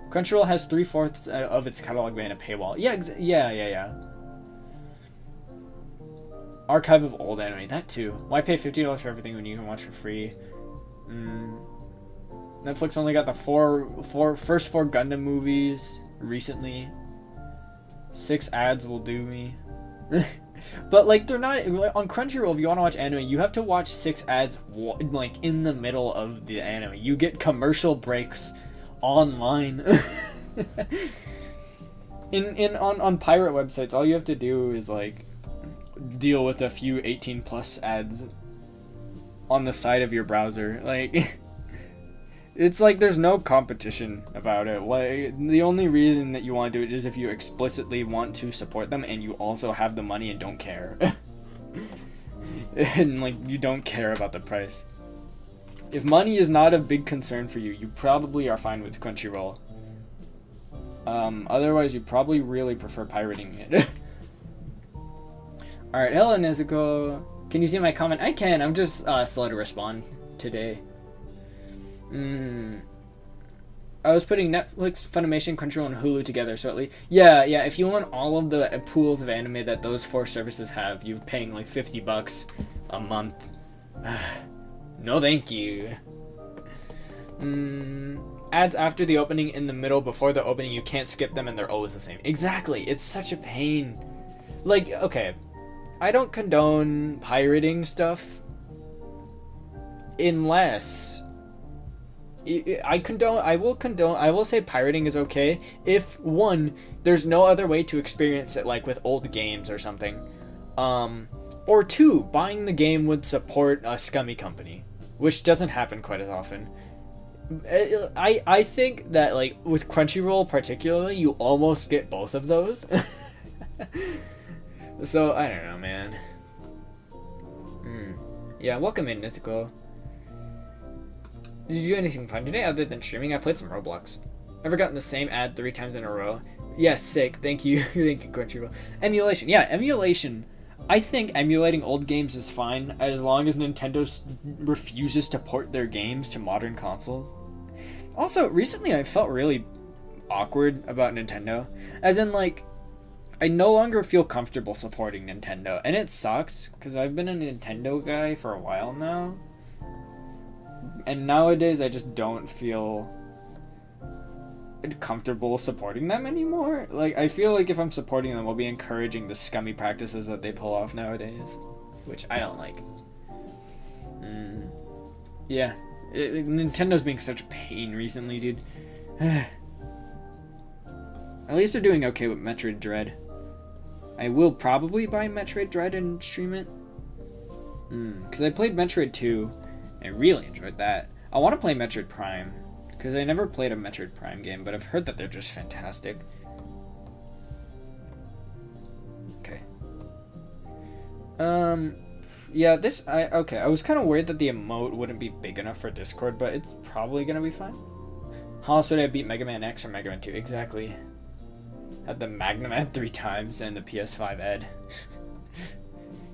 Crunchyroll has 3/4 of its catalog behind a paywall. Yeah. Archive of old anime, that too. Why pay $50 for everything when you can watch for free? Netflix only got the first four Gundam movies recently. 6 ads will do me. But like they're not on Crunchyroll. If you want to watch anime, you have to watch 6 ads like in the middle of the anime. You get commercial breaks online. on pirate websites, all you have to do is like deal with a few 18+ ads on the side of your browser. Like, it's like there's no competition about it. Like, the only reason that you want to do it is if you explicitly want to support them and you also have the money and don't care. And like you don't care about the price. If money is not a big concern for you, you probably are fine with Crunchyroll. Otherwise, you probably really prefer pirating it. Alright, hello Nezuko. Can you see my comment? I can, I'm just slow to respond today. I was putting Netflix, Funimation, Crunchyroll, and Hulu together, so at least... Yeah, if you want all of the pools of anime that those 4 services have, you're paying like $50 a month. No thank you. Ads after the opening, in the middle, before the opening, you can't skip them and they're always the same. Exactly, it's such a pain. Like, okay, I don't condone pirating stuff unless... I will say pirating is okay if, one, there's no other way to experience it, like with old games or something. Or two, buying the game would support a scummy company, which doesn't happen quite as often. I think that, like, with Crunchyroll particularly, you almost get both of those. So, I don't know, man. Yeah, welcome in, Mystical. Did you do anything fun today other than streaming? I played some Roblox. Ever gotten the same ad 3 times in a row? Yes, sick. Thank you. Thank you, Crunchyroll. Emulation. Yeah, emulation. I think emulating old games is fine as long as Nintendo refuses to port their games to modern consoles. Also, recently I felt really awkward about Nintendo. As in, like, I no longer feel comfortable supporting Nintendo. And it sucks, because I've been a Nintendo guy for a while now. And nowadays I just don't feel comfortable supporting them anymore. Like, I feel like if I'm supporting them, I'll be encouraging the scummy practices that they pull off nowadays, which I don't like. Yeah, Nintendo's being such a pain recently, dude. At least they're doing okay with Metroid Dread. I will probably buy Metroid Dread and stream it. Because I played Metroid 2. I really enjoyed that. I want to play Metroid Prime. Because I never played a Metroid Prime game, but I've heard that they're just fantastic. Okay. Yeah, okay, I was kind of worried that the emote wouldn't be big enough for Discord, but it's probably going to be fine. How else would I beat Mega Man X or Mega Man 2? Exactly. Had the Magnum Ed 3 times and the PS5 Ed.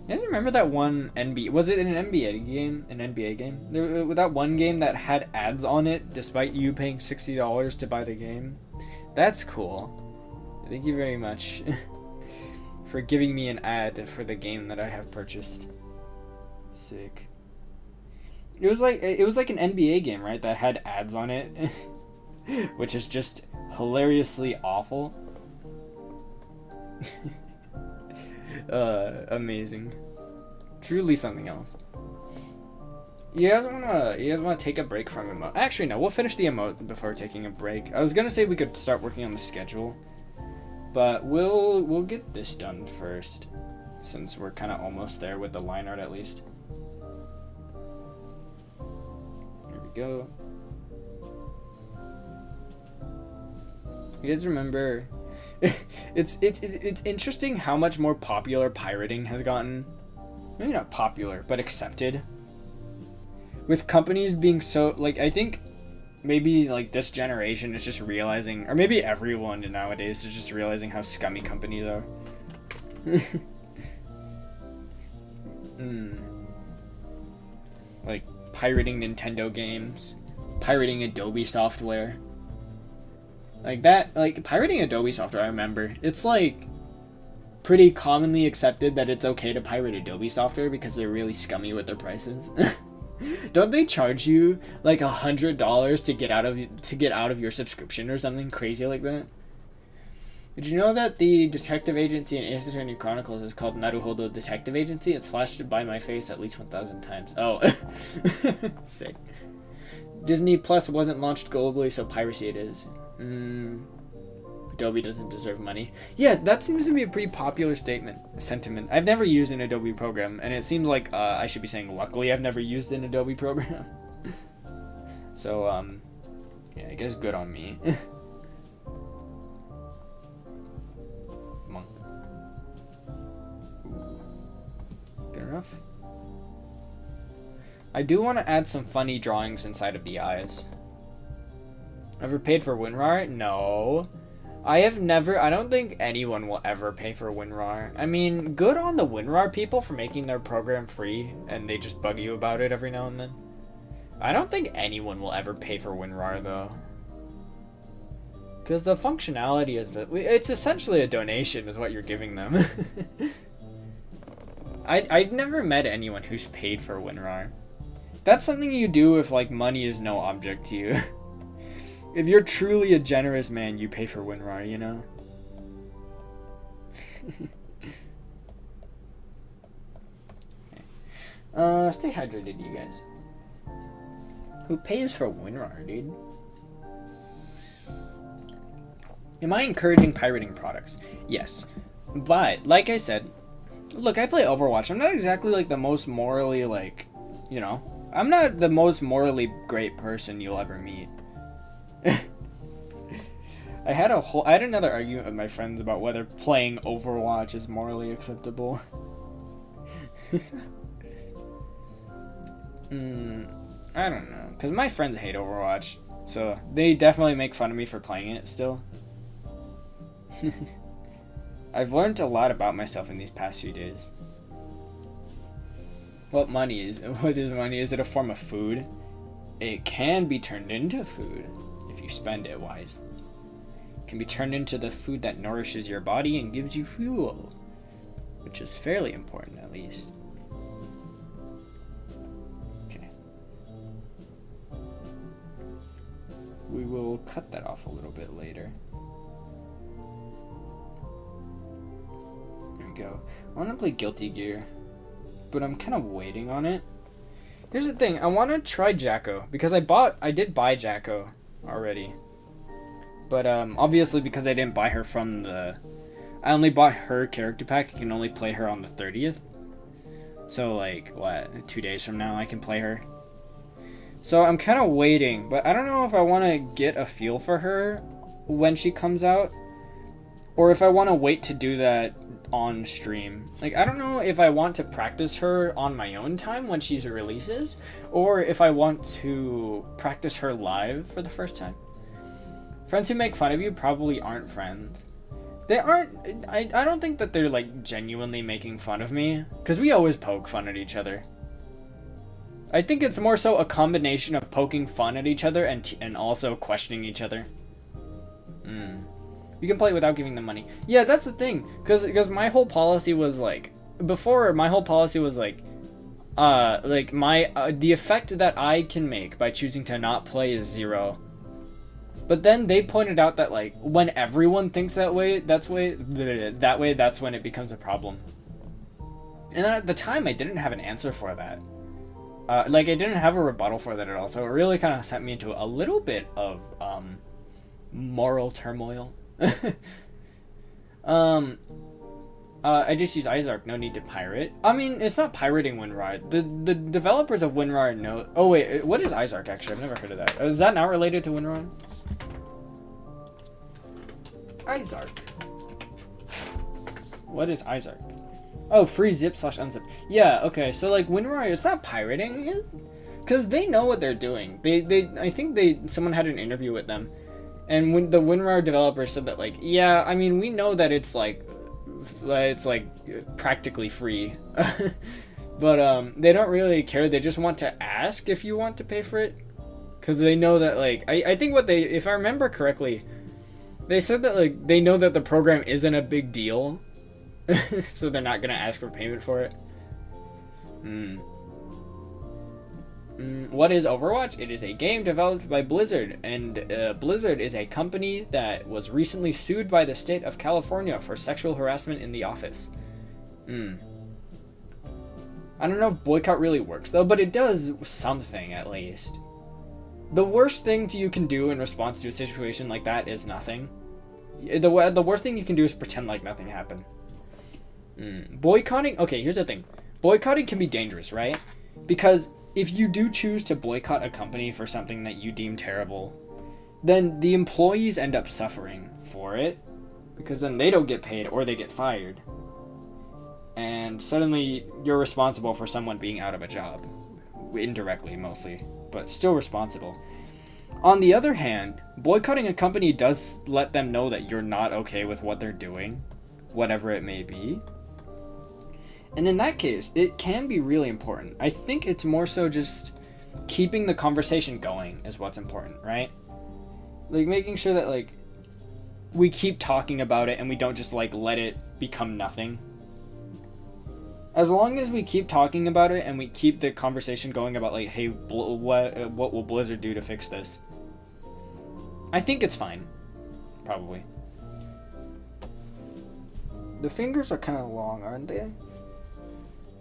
You guys remember that one was it an NBA game? An NBA game? That one game that had ads on it despite you paying $60 to buy the game? That's cool. Thank you very much for giving me an ad for the game that I have purchased. Sick. It was like an NBA game, right? That had ads on it, which is just hilariously awful. Amazing. Truly something else. You guys wanna take a break from emote? Actually, no. We'll finish the emote before taking a break. I was gonna say we could start working on the schedule, but we'll get this done first, since we're kind of almost there with the line art at least. Here we go. You guys remember? It's interesting how much more popular pirating has gotten. Maybe not popular, but accepted. With companies being so, like, I think maybe like this generation is just realizing, or maybe everyone nowadays is just realizing how scummy companies are. Like pirating Nintendo games, pirating Adobe software. Like that, like pirating Adobe software, I remember. It's like pretty commonly accepted that it's okay to pirate Adobe software because they're really scummy with their prices. Don't they charge you like $100 to get out of your subscription or something crazy like that? Did you know that the detective agency in Ace Attorney Chronicles is called Naruhodo Detective Agency? It's flashed by my face at least 1,000 times. Oh, sick. Disney Plus wasn't launched globally, so piracy it is. Adobe doesn't deserve money. Yeah, that seems to be a pretty popular sentiment. I've never used an Adobe program, and it seems like I should be saying luckily I've never used an Adobe program. So, yeah, I guess good on me. Monk. Good enough. I do want to add some funny drawings inside of the eyes. Ever paid for WinRAR? No. I don't think anyone will ever pay for WinRAR. I mean, good on the WinRAR people for making their program free, and they just bug you about it every now and then. I don't think anyone will ever pay for WinRAR, though. Because the functionality is that it's essentially a donation is what you're giving them. I've never met anyone who's paid for WinRAR. That's something you do if, like, money is no object to you. If you're truly a generous man, you pay for WinRAR, you know? Okay. Stay hydrated, you guys. Who pays for WinRAR, dude? Am I encouraging pirating products? Yes. But, like I said, look, I play Overwatch. I'm not exactly, like, the most morally, like, you know, I'm not the most morally great person you'll ever meet. I had another argument with my friends about whether playing Overwatch is morally acceptable. I don't know, because my friends hate Overwatch, so they definitely make fun of me for playing it still. I've learned a lot about myself in these past few days. What is money? Is it a form of food? It can be turned into food if you spend it wise. It can be turned into the food that nourishes your body and gives you fuel, which is fairly important at least. Okay. We will cut that off a little bit later. There we go. I want to play Guilty Gear, but I'm kind of waiting on it. Here's the thing, I want to try Jacko, because I did buy Jacko already. But obviously because I didn't buy her from I only bought her character pack, I can only play her on the 30th. So like, 2 days from now I can play her. So I'm kind of waiting, but I don't know if I want to get a feel for her when she comes out, or if I want to wait to do that on stream. Like, I don't know if I want to practice her on my own time when she releases, or if I want to practice her live for the first time. Friends who make fun of you probably aren't friends. They aren't, I don't think that they're like genuinely making fun of me, because we always poke fun at each other. I think it's more so a combination of poking fun at each other and also questioning each other. You can play it without giving them money. Yeah, that's the thing. Because my whole policy was like... Before, my whole policy was like... the effect that I can make by choosing to not play is 0. But then they pointed out that, like, when everyone thinks that way, that's when it becomes a problem. And at the time, I didn't have an answer for that. I didn't have a rebuttal for that at all. So it really kind of sent me into a little bit of moral turmoil. I just use Izark, no need to pirate. I mean, it's not pirating WinRAR. The developers of WinRAR know... Oh wait, what is Izark actually? I've never heard of that. Is that not related to WinRAR? Izark. What is Izark? Oh, free zip/unzip. Yeah, okay, so like WinRAR, it's not pirating, because they know what they're doing. I think someone had an interview with them. And when the WinRAR developer said that, like, yeah, I mean, we know that it's like practically free, but they don't really care. They just want to ask if you want to pay for it, because they know that, like, I think if I remember correctly, they said that, like, they know that the program isn't a big deal, so they're not gonna ask for payment for it. What is Overwatch? It is a game developed by Blizzard, and Blizzard is a company that was recently sued by the state of California for sexual harassment in the office. I don't know if boycott really works though, but it does something at least. The worst thing you can do in response to a situation like that is nothing. The worst thing you can do is pretend like nothing happened. Boycotting, okay, here's the thing. Boycotting can be dangerous, right? Because if you do choose to boycott a company for something that you deem terrible, then the employees end up suffering for it, because then they don't get paid or they get fired. And suddenly you're responsible for someone being out of a job. Indirectly, mostly, but still responsible. On the other hand, boycotting a company does let them know that you're not okay with what they're doing, whatever it may be. And in that case, it can be really important. I think it's more so just keeping the conversation going is what's important, right? Like, making sure that, like, we keep talking about it and we don't just, like, let it become nothing. As long as we keep talking about it and we keep the conversation going about, like, hey, what will Blizzard do to fix this? I think it's fine. Probably. The fingers are kind of long, aren't they?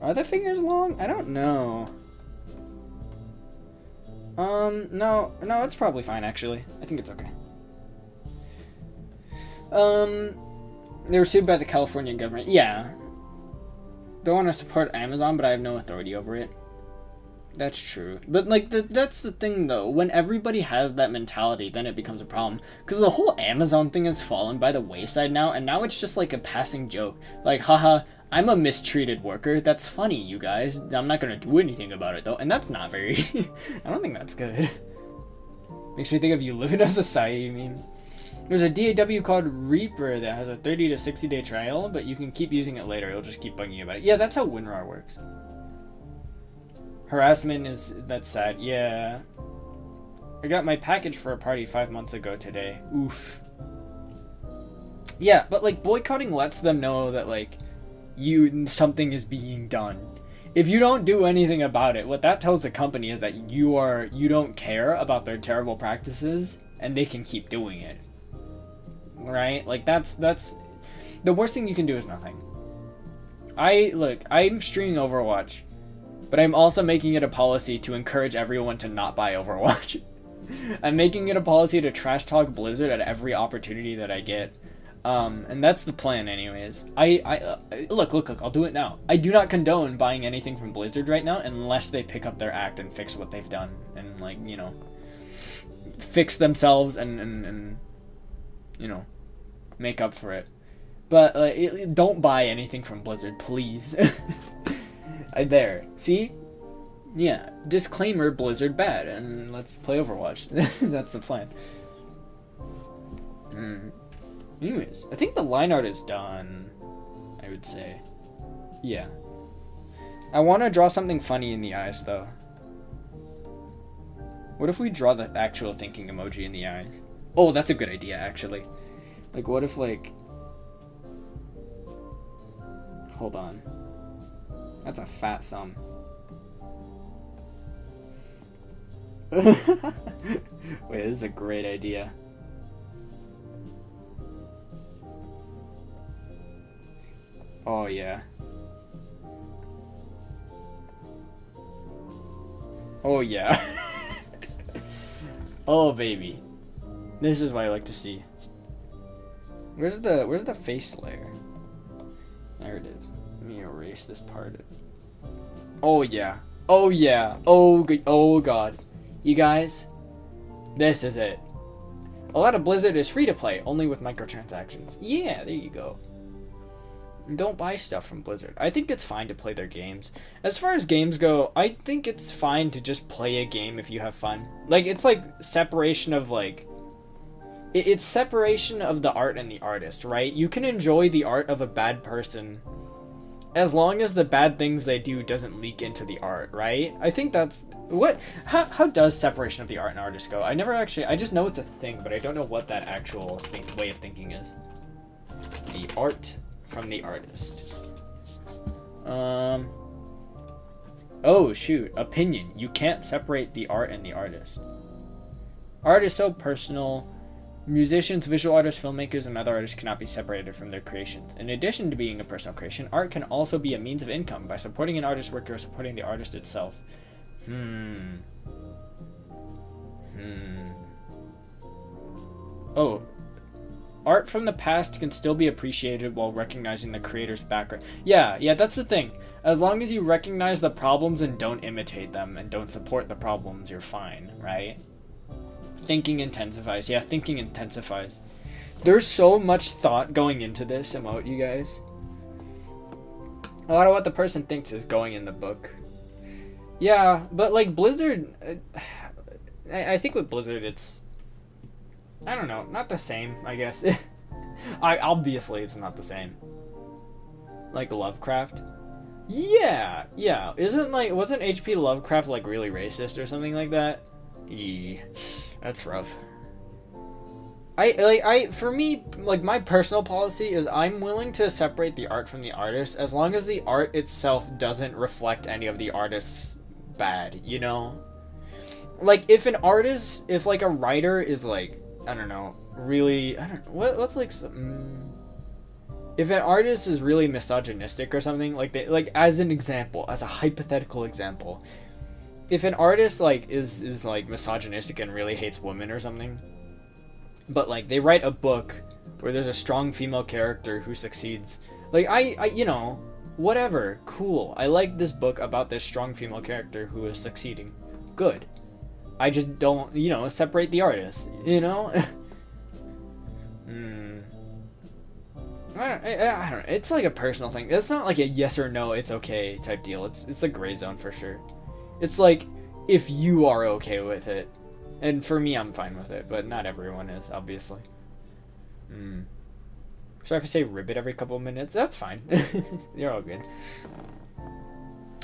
Are the fingers long? I don't know. No, it's probably fine, actually. I think it's okay. They were sued by the California government. Yeah. Don't want to support Amazon, but I have no authority over it. That's true. But, like, that's the thing, though. When everybody has that mentality, then it becomes a problem. Because the whole Amazon thing has fallen by the wayside now, and now it's just, like, a passing joke. Like, haha, I'm a mistreated worker. That's funny, you guys. I'm not gonna do anything about it, though. And that's not very... I don't think that's good. Makes me think of you live in a society meme. There's a DAW called Reaper that has a 30 to 60 day trial, but you can keep using it later. It'll just keep bugging you about it. Yeah, that's how WinRAR works. Harassment is... that's sad. Yeah. I got my package for a party 5 months ago today. Oof. Yeah, but, like, boycotting lets them know that, like, something is being done. If you don't do anything about it, what that tells the company is that you don't care about their terrible practices, and they can keep doing it. Right? Like, that's the worst thing you can do is nothing. I'm streaming Overwatch, but I'm also making it a policy to encourage everyone to not buy Overwatch. I'm making it a policy to trash talk Blizzard at every opportunity that I get. And that's the plan anyways. Look, I'll do it now. I do not condone buying anything from Blizzard right now unless they pick up their act and fix what they've done. And, like, you know, fix themselves and you know, make up for it. But, don't buy anything from Blizzard, please. There. See? Yeah. Disclaimer, Blizzard bad, and let's play Overwatch. That's the plan. Anyways, I think the line art is done, I would say. Yeah. I want to draw something funny in the eyes, though. What if we draw the actual thinking emoji in the eyes? Oh, that's a good idea, actually. Like, what if, like... Hold on. That's a fat thumb. Wait, this is a great idea. Oh, yeah. Oh, yeah. Oh, baby. This is what I like to see. Where's the face layer? There it is. Let me erase this part. Oh, yeah. Oh, yeah. Oh, God. You guys, this is it. A lot of Blizzard is free to play, only with microtransactions. Yeah, there you go. Don't buy stuff from Blizzard. I think it's fine to play their games. As far as games go, I think it's fine to just play a game if you have fun. Like, it's like separation of, like... It's separation of the art and the artist, right? You can enjoy the art of a bad person as long as the bad things they do doesn't leak into the art, right? I think that's... How does separation of the art and artist go? I just know it's a thing, but I don't know what that actual way of thinking is. The art from the artist. Oh, shoot. Opinion. You can't separate the art and the artist. Art is so personal. Musicians, visual artists, filmmakers, and other artists cannot be separated from their creations. In addition to being a personal creation, art can also be a means of income. By supporting an artist's work, you're supporting the artist itself. Oh. Art from the past can still be appreciated while recognizing the creator's background. Yeah, that's the thing. As long as you recognize the problems and don't imitate them and don't support the problems, you're fine, right? Thinking intensifies. Yeah, thinking intensifies. There's so much thought going into this emote, you guys. A lot of what the person thinks is going in the book. Yeah, but like Blizzard... I think with Blizzard it's... I don't know, not the same, I guess. Obviously it's not the same. Like Lovecraft. Yeah. Wasn't H.P. Lovecraft like really racist or something like that? That's rough. For me, like my personal policy is I'm willing to separate the art from the artist as long as the art itself doesn't reflect any of the artist's bad, you know? Like if like a writer is like, I don't know, really, what's like if an artist is really misogynistic or something, like as an example, as a hypothetical example, if an artist like is like misogynistic and really hates women or something, but like they write a book where there's a strong female character who succeeds, like I you know, Whatever, cool. I like this book about this strong female character who is succeeding. Good. I just don't, separate the artists, I don't know. It's like a personal thing. It's not like a yes or no, it's okay type deal. It's a gray zone for sure. It's like, if you are okay with it. And for me, I'm fine with it, but not everyone is, obviously. So if I say ribbit every couple of minutes, that's fine. You're all good.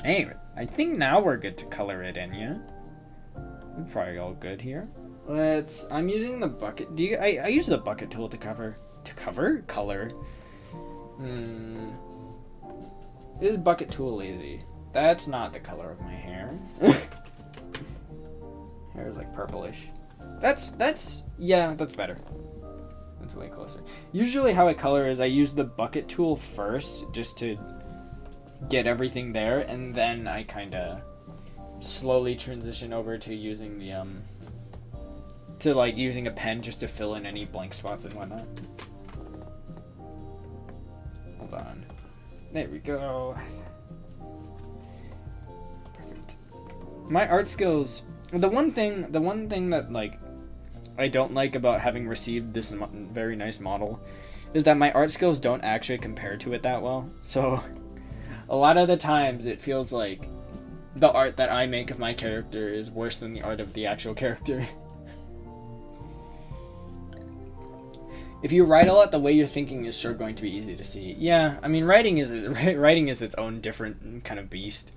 Anyway, I think now we're good to color it in, yeah? We're probably all good here. I'm using the bucket. I use the bucket tool to color. Is bucket tool lazy? That's not the color of my hair. Hair is like purplish. That's better. That's way closer. Usually how I color is I use the bucket tool first just to get everything there, and then I kind of slowly transition over to using the using a pen just to fill in any blank spots and whatnot. Hold on. There we go. Perfect. My art skills, the one thing that I don't like about having received this very nice model is that my art skills don't actually compare to it that well. So a lot of the times it feels like the art that I make of my character is worse than the art of the actual character. If you write a lot, the way you're thinking is sure going to be easy to see. Yeah, I mean, writing is its own different kind of beast.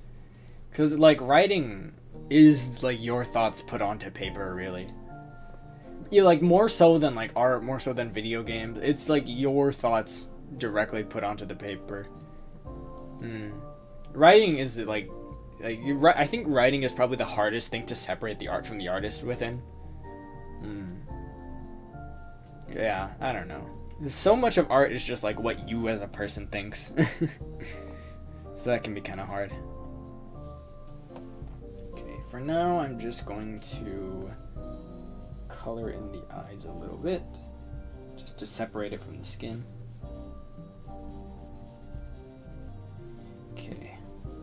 Because, writing is, your thoughts put onto paper, really. Yeah, more so than, art, more so than video games. It's, your thoughts directly put onto the paper. Writing is, I think writing is probably the hardest thing to separate the art from the artist within. Yeah, I don't know. So much of art is just what you as a person thinks. So that can be kind of hard. Okay, for now I'm just going to color in the eyes a little bit, just to separate it from the skin. Okay.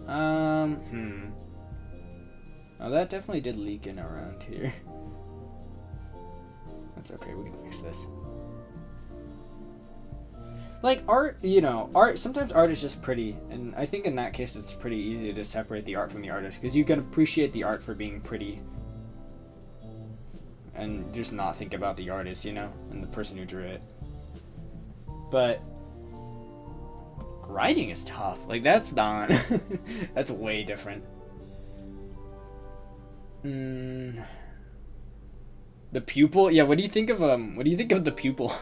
Oh, that definitely did leak in around here. That's okay, we can fix this. Art, sometimes art is just pretty, and I think in that case it's pretty easy to separate the art from the artist, because you can appreciate the art for being pretty, and just not think about the artist, and the person who drew it. But writing is tough. That's not. That's way different. The pupil? Yeah, what do you think of the pupil?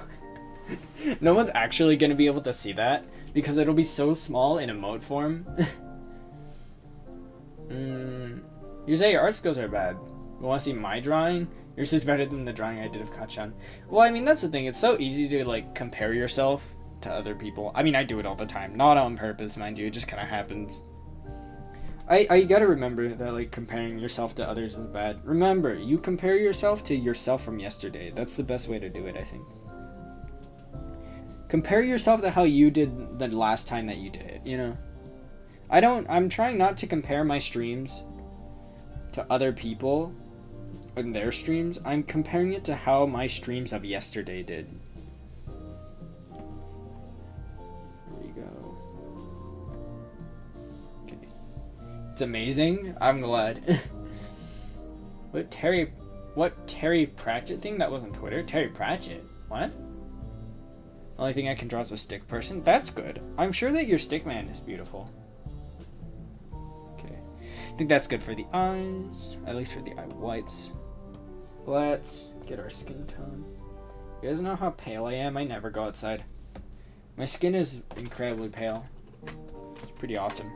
No one's actually gonna be able to see that because it'll be so small in emote form. You say your art skills are bad. You wanna see my drawing? Yours is better than the drawing I did of Kachan. Well, I mean, that's the thing. It's so easy to, compare yourself to other people. I mean, I do it all the time. Not on purpose, mind you. It just kind of happens. I gotta remember that, comparing yourself to others is bad. Remember, you compare yourself to yourself from yesterday. That's the best way to do it, I think. Compare yourself to how you did the last time that you did it, I'm trying not to compare my streams to other people and their streams. I'm comparing it to how my streams of yesterday did. There you go. Okay. It's amazing. I'm glad. What Terry Pratchett thing? That wasn't Twitter. Terry Pratchett. What? The only thing I can draw is a stick person. That's good. I'm sure that your stick man is beautiful. Okay. I think that's good for the eyes. At least for the eye whites. Let's get our skin tone. You guys know how pale I am? I never go outside. My skin is incredibly pale. It's pretty awesome.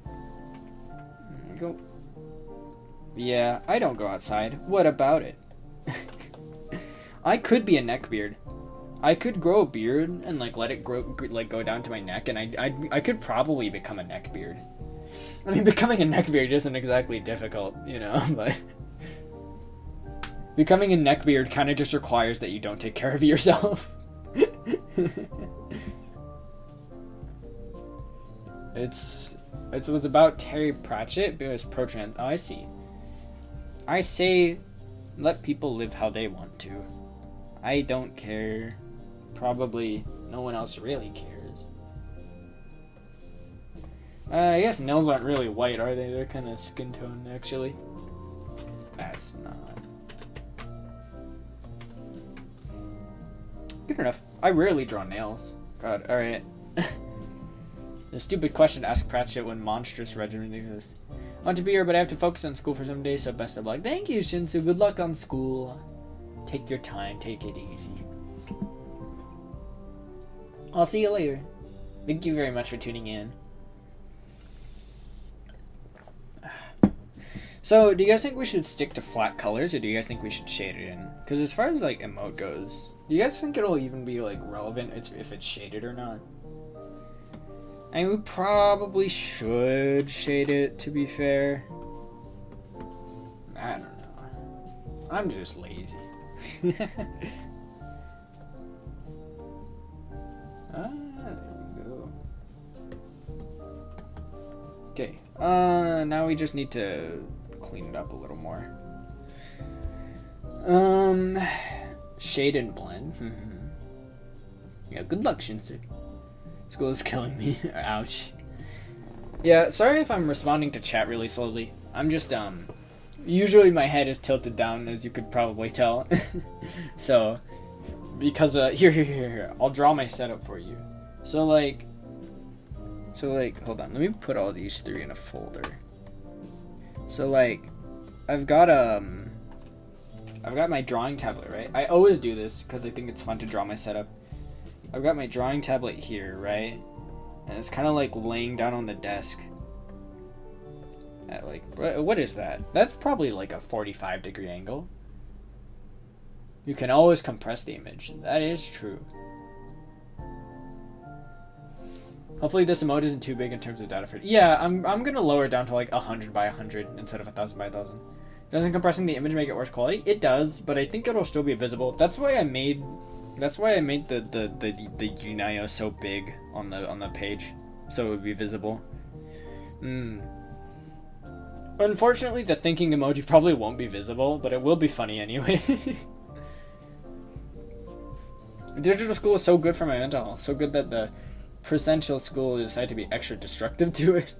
There we go. Yeah, I don't go outside. What about it? I could be a neckbeard. I could grow a beard and let it grow go down to my neck, and I could probably become a neckbeard. I mean, becoming a neckbeard isn't exactly difficult, but becoming a neckbeard kind of just requires that you don't take care of yourself. It was about Terry Pratchett, but it was pro-trans. Oh, I see. I say, let people live how they want to. I don't care. Probably no one else really cares. I guess nails aren't really white, are they? They're kind of skin tone, actually. That's not. Good enough. I rarely draw nails. God, alright. The stupid question to ask Pratchett when monstrous regimen exists. I want to be here, but I have to focus on school for some days, so best of luck. Thank you, Shinsu. Good luck on school. Take your time. Take it easy. I'll see you later. Thank you very much for tuning in. So, do you guys think we should stick to flat colors, or do you guys think we should shade it in? Because as far as, like, emote goes, do you guys think it'll even be, like, relevant if it's shaded or not? I mean, we probably should shade it, to be fair. I don't know. I'm just lazy. There we go. Okay, now we just need to clean it up a little more. Shade and blend. Yeah, good luck, Shinsu. School is killing me. Ouch. Yeah, sorry if I'm responding to chat really slowly. I'm just, usually my head is tilted down, as you could probably tell. So, because, here. I'll draw my setup for you. So, like, hold on. Let me put all these three in a folder. So, like, I've got my drawing tablet, right? I always do this because I think it's fun to draw my setup. I've got my drawing tablet here, right? And it's kind of like laying down on the desk. At like, what is that? That's probably like a 45-degree angle. You can always compress the image. That is true. Hopefully this emote isn't too big in terms of data for it. Yeah, I'm gonna lower it down to like 100 by 100 instead of 1000 by 1000. Doesn't compressing the image make it worse quality? It does, but I think it'll still be visible. That's why I made the Yunayo so big on the page, so it would be visible. Unfortunately, the thinking emoji probably won't be visible, but it will be funny anyway. Digital school is so good for my mental health. So good that the presential school decided to be extra destructive to it.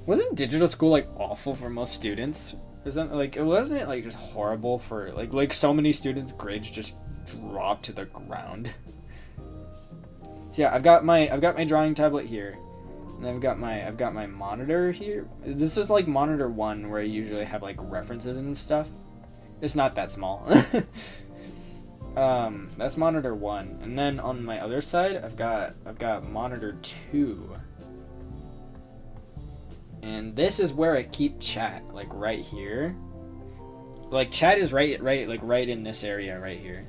Wasn't digital school like awful for most students? Wasn't it like just horrible for like so many students' grades just dropped to the ground? So yeah, I've got my drawing tablet here, and I've got my monitor here. This is like monitor 1, where I usually have like references and stuff. It's not that small. That's monitor 1, and then on my other side, I've got monitor 2. And this is where I keep chat, like right here. Like chat is right in this area right here.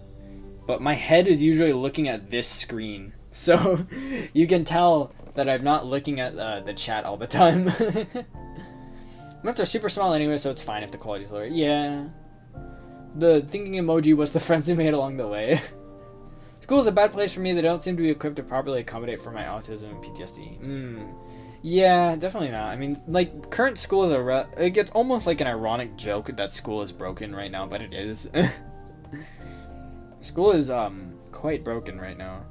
But my head is usually looking at this screen. So you can tell that I'm not looking at the chat all the time. Emotes are super small anyway, so it's fine if the quality's lower. Yeah. The thinking emoji was the friends I made along the way. School is a bad place for me. They don't seem to be equipped to properly accommodate for my autism and PTSD. Yeah, definitely not. I mean, like, current school is it gets almost like an ironic joke that school is broken right now, but it is. School is, quite broken right now.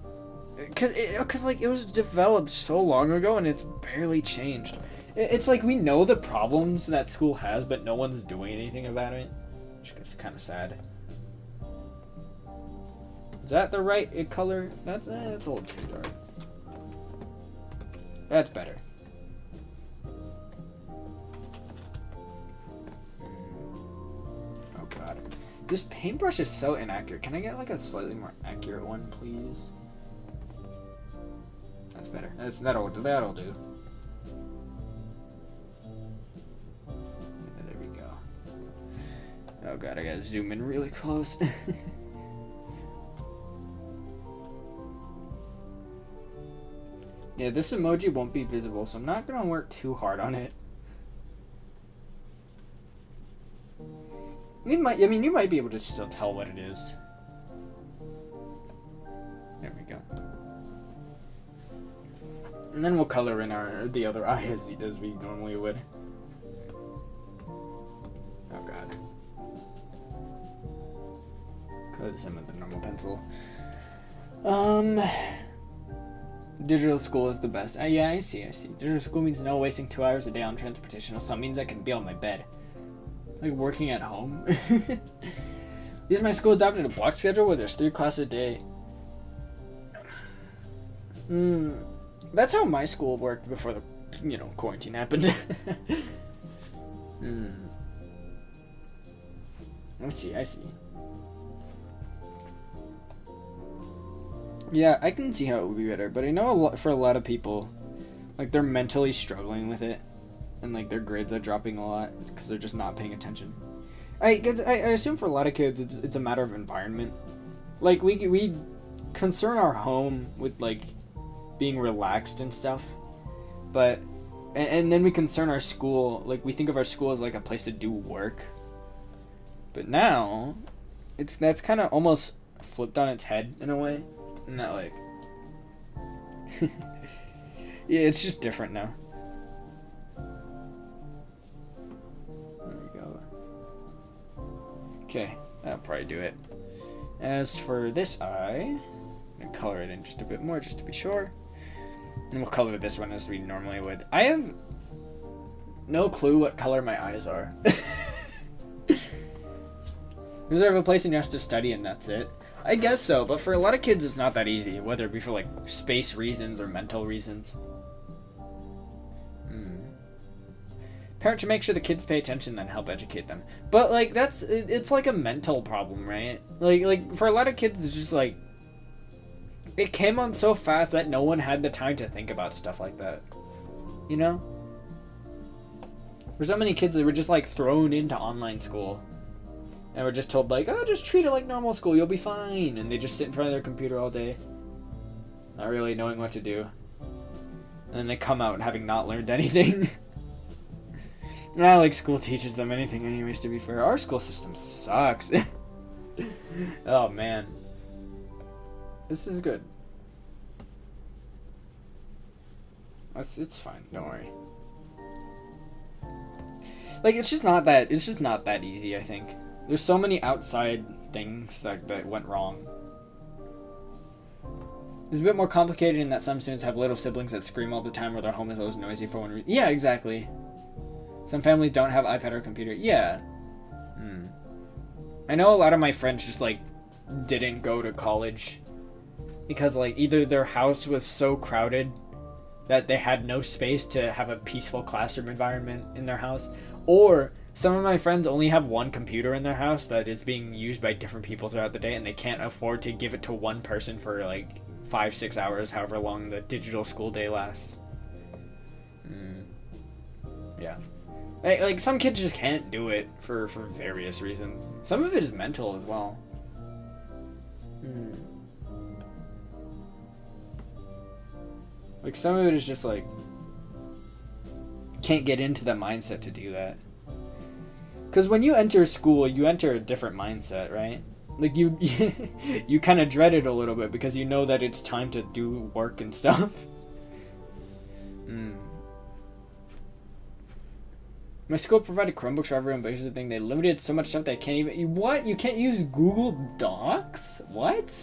Cause like, it was developed so long ago, and it's barely changed. It's like, we know the problems that school has, but no one's doing anything about it. Which is kind of sad. Is that the right color? That's a little too dark. That's better. Oh god. This paintbrush is so inaccurate. Can I get like a slightly more accurate one, please? That's better. That'll do. There we go. Oh god, I gotta zoom in really close. Yeah, this emoji won't be visible, so I'm not gonna work too hard on it. You might be able to still tell what it is. There we go. And then we'll color in the other eye as we normally would. Oh god. Color this in with the normal pencil. Digital school is the best. Yeah, I see. Digital school means no wasting 2 hours a day on transportation. Also, it means I can be on my bed. Like working at home. Because my school adopted a block schedule where there's 3 classes a day. That's how my school worked before the, quarantine happened. I see. Yeah, I can see how it would be better, but I know for a lot of people, like, they're mentally struggling with it, and, like, their grades are dropping a lot because they're just not paying attention. I assume for a lot of kids, it's a matter of environment. Like, we concern our home with, like, being relaxed and stuff, but, and then we concern our school, like, we think of our school as, like, a place to do work. But now, that's kind of almost flipped on its head, in a way. Not like yeah, it's just different now. There we go. Okay, that'll probably do it. As for this eye, I'm gonna color it in just a bit more just to be sure, and we'll color this one as we normally would. I have no clue what color my eyes are. Reserve a place and you have to study and that's it. I guess so, but for a lot of kids it's not that easy, whether it be for like space reasons or mental reasons. Parents should make sure the kids pay attention and help educate them. But like it's like a mental problem, right? Like for a lot of kids it's just like it came on so fast that no one had the time to think about stuff like that. You know? For so many kids they were just like thrown into online school. And we're just told, like, oh, just treat it like normal school, you'll be fine. And they just sit in front of their computer all day, not really knowing what to do. And then they come out having not learned anything. Not like school teaches them anything anyways, to be fair. Our school system sucks. Oh, man. This is good. It's fine, don't worry. Like, it's just not that easy, I think. There's so many outside things that went wrong. It's a bit more complicated in that some students have little siblings that scream all the time or their home is always noisy for one reason. Yeah, exactly. Some families don't have iPad or computer. Yeah. I know a lot of my friends just, like, didn't go to college because, like, either their house was so crowded that they had no space to have a peaceful classroom environment in their house, or some of my friends only have one computer in their house that is being used by different people throughout the day, and they can't afford to give it to one person for like 5-6 hours, however long the digital school day lasts. Yeah. Like some kids just can't do it for various reasons. Some of it is mental as well. Like some of it is just like can't get into the mindset to do that. Because when you enter school, you enter a different mindset, right? Like you you kind of dread it a little bit because you know that it's time to do work and stuff. My school provided Chromebooks for everyone, but here's the thing: they limited so much stuff that I can't even. What? You can't use Google Docs? What?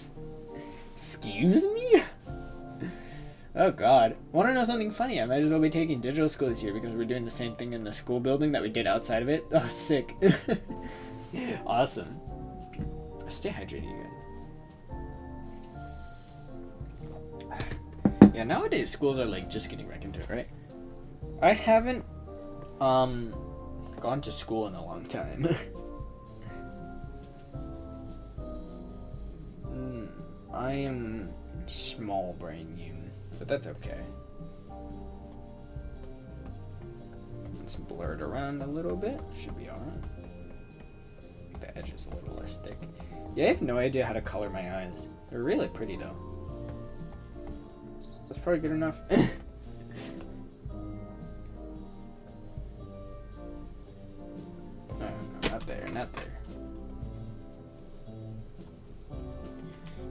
Excuse me? Oh god. Want to know something funny? I might as well be taking digital school this year because we're doing the same thing in the school building that we did outside of it. Oh, sick. Awesome. Stay hydrated, you guys. Yeah, nowadays schools are like just getting back into it, right? I haven't gone to school in a long time. I am small brain human, but that's okay. It's blurred around a little bit. Should be alright. The edge is a little less thick. Yeah, I have no idea how to color my eyes. They're really pretty though. That's probably good enough. No, not there, not there.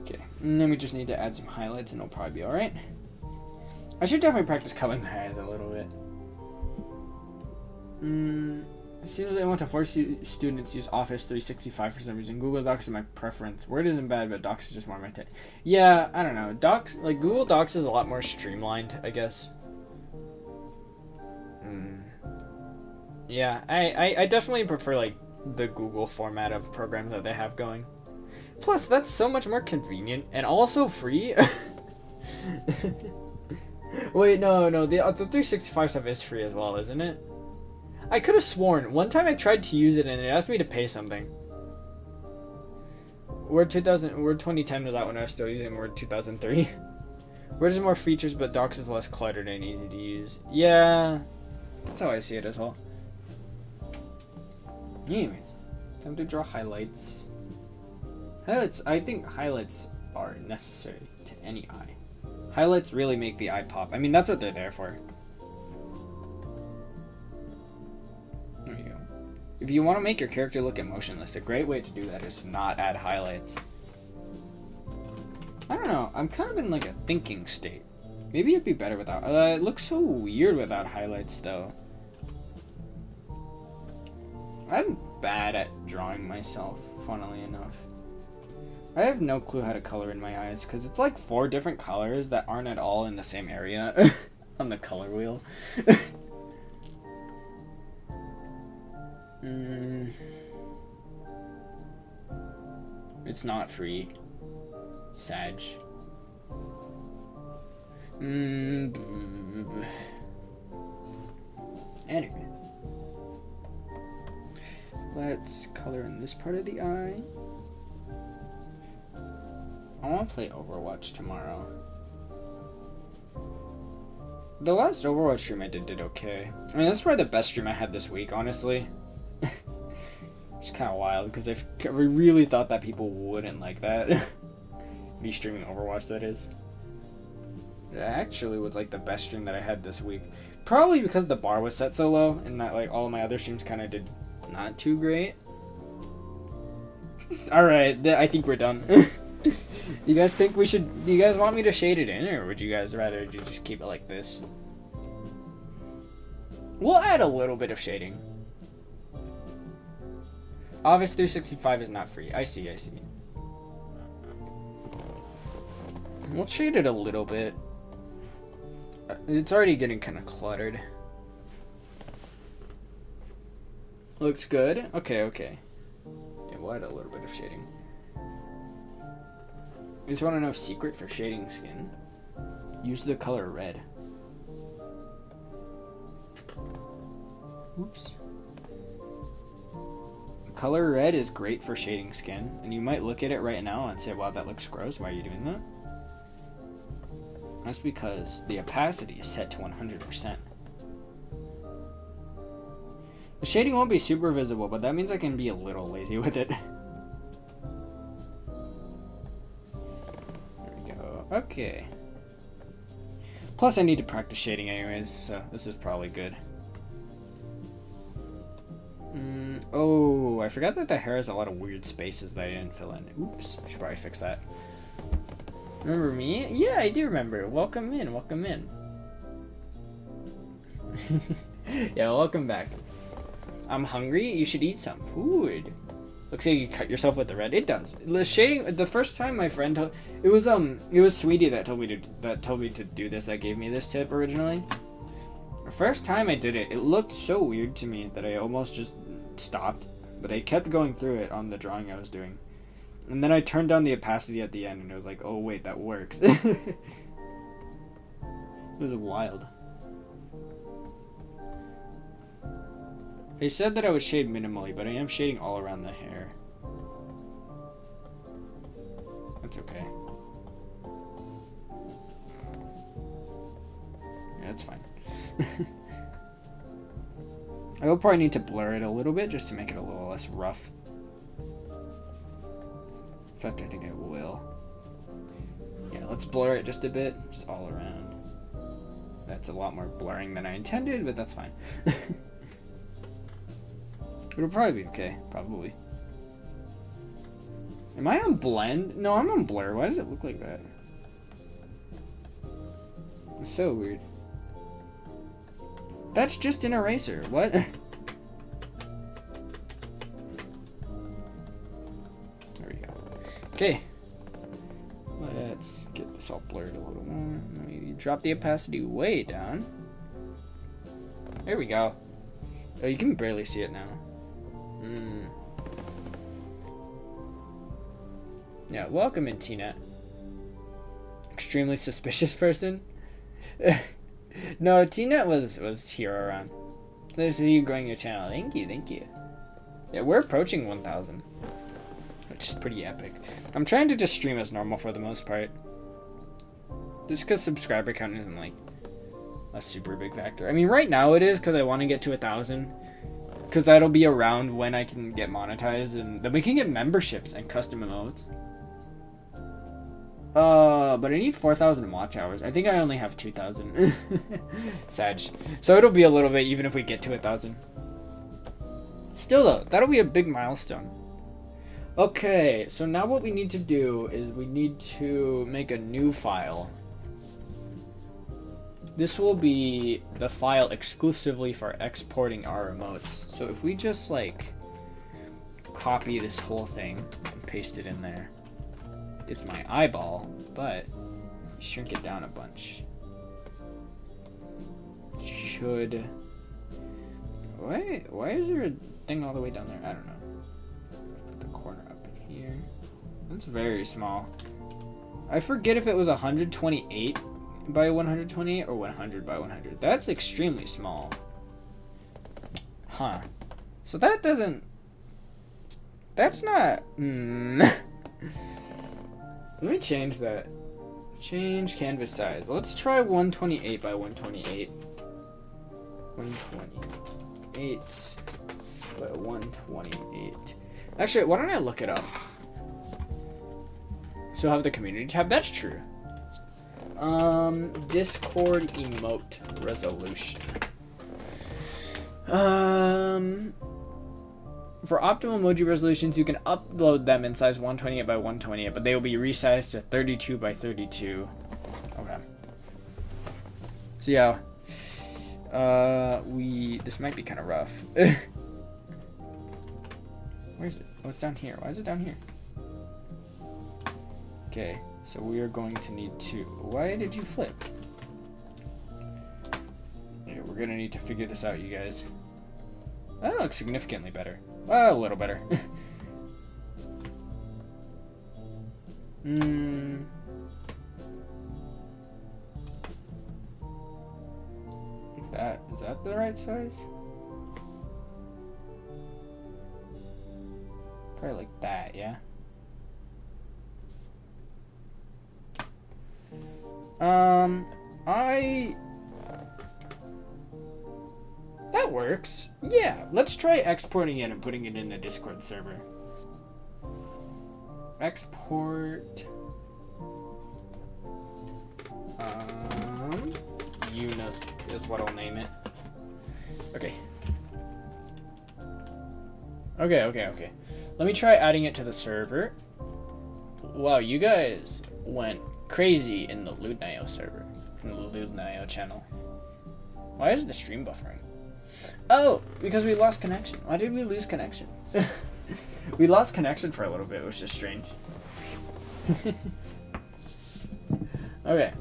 Okay, and then we just need to add some highlights and it'll probably be alright. I should definitely practice coloring my eyes a little bit. As soon as I want to force students to use Office 365 for some reason, Google Docs is my preference. Word isn't bad, but Docs is just more my type. Yeah, I don't know. Docs, like Google Docs is a lot more streamlined, I guess. Yeah, I definitely prefer like the Google format of programs that they have going. Plus, that's so much more convenient and also free. Wait, no, the 365 stuff is free as well, isn't it? I could have sworn one time I tried to use it and it asked me to pay something. Word 2010 was out when I was still using Word 2003. Word has more features, but Docs is less cluttered and easy to use. Yeah, that's how I see it as well. Anyways, time to draw highlights. I think highlights are necessary to any eye. Highlights really make the eye pop. I mean, that's what they're there for. There you go. If you want to make your character look emotionless, a great way to do that is to not add highlights. I don't know. I'm kind of in like a thinking state. Maybe it'd be better without. It looks so weird without highlights, though. I'm bad at drawing myself, funnily enough. I have no clue how to color in my eyes, because it's like 4 different colors that aren't at all in the same area on the color wheel. It's not free. Sag. Anyway. Let's color in this part of the eye. I want to play Overwatch tomorrow. The last Overwatch stream I did okay. I mean, that's probably the best stream I had this week, honestly. It's kind of wild, because I really thought that people wouldn't like that. Me streaming Overwatch, that is. It actually was like the best stream that I had this week. Probably because the bar was set so low, and that like all of my other streams kind of did not too great. Alright, I think we're done. You guys think we should... Do you guys want me to shade it in, or would you guys rather just keep it like this? We'll add a little bit of shading. Office 365 is not free. I see. We'll shade it a little bit. It's already getting kind of cluttered. Looks good. Okay. Yeah, we'll add a little bit of shading. You just want to know secret for shading skin? Use the color red. Oops. The color red is great for shading skin, and you might look at it right now and say, wow, that looks gross. Why are you doing that? That's because the opacity is set to 100%. The shading won't be super visible, but that means I can be a little lazy with it. Okay. Plus, I need to practice shading anyways, so this is probably good. Oh, I forgot that the hair has a lot of weird spaces that I didn't fill in. Oops, I should probably fix that. Remember me? Yeah, I do remember. Welcome in. Yeah, welcome back. I'm hungry. You should eat some food. Looks like you cut yourself with the red. It does. The shading. The first time my friend told it was Sweetie that told me to do this. That gave me this tip originally. The first time I did it, it looked so weird to me that I almost just stopped. But I kept going through it on the drawing I was doing, and then I turned down the opacity at the end, and it was like, oh wait, that works. It was wild. They said that I would shade minimally, but I am shading all around the hair. That's okay. Yeah, that's fine. I will probably need to blur it a little bit just to make it a little less rough. In fact, I think I will. Yeah, let's blur it just a bit, just all around. That's a lot more blurring than I intended, but that's fine. It'll probably be okay, probably. Am I on blend? No, I'm on blur. Why does it look like that? It's so weird. That's just an eraser. What? There we go. Okay. Let's get this all blurred a little more. Maybe drop the opacity way down. There we go. Oh, you can barely see it now. Yeah, welcome in, Tina. Extremely suspicious person. No, Tina was here around. Nice to see you growing your channel. Thank you, thank you. Yeah, we're approaching 1,000, which is pretty epic. I'm trying to just stream as normal for the most part. Just because subscriber count isn't like a super big factor. I mean, right now it is because I want to get to 1,000. Because that'll be around when I can get monetized, and then we can get memberships and custom emotes. But I need 4,000 watch hours. I think I only have 2,000. Sag. So it'll be a little bit even if we get to 1,000. Still though, that'll be a big milestone. Okay, so now what we need to do is we need to make a new file. This will be the file exclusively for exporting our emotes. So if we just like copy this whole thing and paste it in there, it's my eyeball, but if we shrink it down a bunch, it should. Why is there a thing all the way down there? I don't know. Put the corner up in here. That's very small. I forget if it was 128 by 128 or 100 by 100. That's extremely small. Huh. So that doesn't. That's not. Let me change that. Change canvas size. Let's try 128 by 128. 128 by 128. Actually, why don't I look it up? So I have the community tab. That's true. Discord emote resolution. For optimal emoji resolutions, you can upload them in size 128 by 128, but they will be resized to 32 by 32. Okay. So yeah, this might be kind of rough. Where is it? Oh, it's down here. Why is it down here? Okay, so we are going to need to. Why did you flip? Yeah, we're gonna need to figure this out, you guys. That looks significantly better. Well, a little better. Is that the right size? Probably like that, yeah. That works. Yeah, let's try exporting it and putting it in the Discord server. Export. Unit is what I'll name it. Okay. Okay. Let me try adding it to the server. Wow, you guys went crazy in the Yunayo server, in the Yunayo channel. Why is the stream buffering? Oh, because we lost connection. Why did we lose connection? We lost connection for a little bit, which is strange. Okay.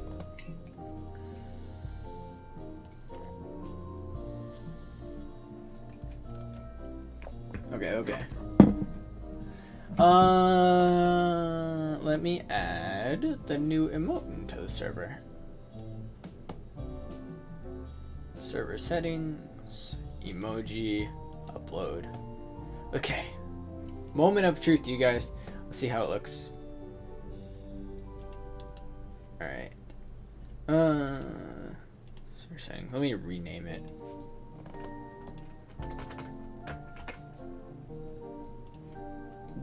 Okay. Let me add the new emote to the server. Server settings, emoji, upload. Okay. Moment of truth, you guys. Let's see how it looks. Alright. Server settings. Let me rename it.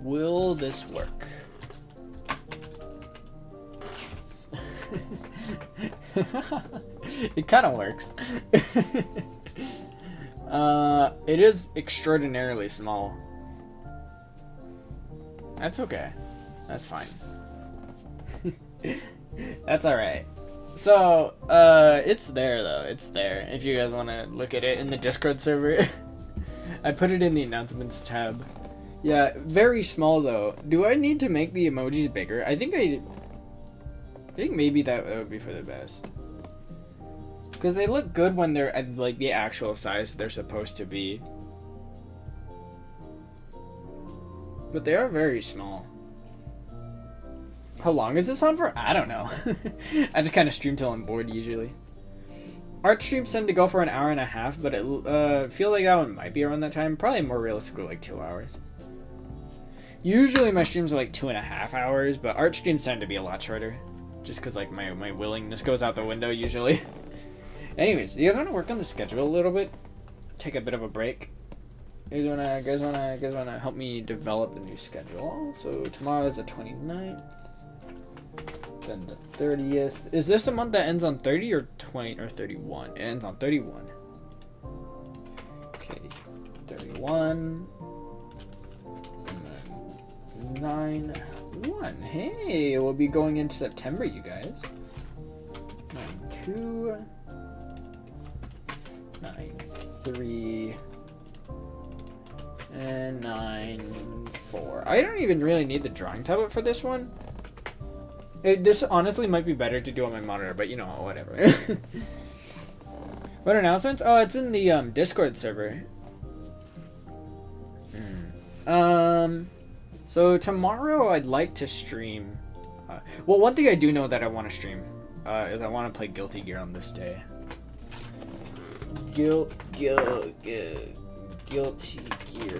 Will this work? It kind of works. It is extraordinarily small. That's okay. That's fine. That's alright. So, it's there though. It's there. If you guys want to look at it in the Discord server, I put it in the announcements tab. Yeah, very small though. Do I need to make the emojis bigger? I think maybe that would be for the best. Because they look good when they're at like the actual size they're supposed to be. But they are very small. How long is this on for? I don't know. I just kind of stream till I'm bored usually. Art streams tend to go for an hour and a half, but it feel like that one might be around that time. Probably more realistically like 2 hours. Usually my streams are like 2.5 hours, but art streams tend to be a lot shorter. Just because like my willingness goes out the window usually. Anyways, do you guys want to work on the schedule a little bit? Take a bit of a break. You guys wanna help me develop the new schedule? So tomorrow is the 29th. Then the 30th. Is this a month that ends on 30 or 20 or 31? It ends on 31. Okay, 31. And then 9-1. Hey, we'll be going into September, you guys. 9-2. 9-3. And 9-4. I don't even really need the drawing tablet for this one. This honestly might be better to do on my monitor, but you know, whatever. What announcements? Oh, it's in the Discord server. So tomorrow I'd like to stream. Well, one thing I do know that I want to stream is I want to play Guilty Gear on this day. Guilty Gear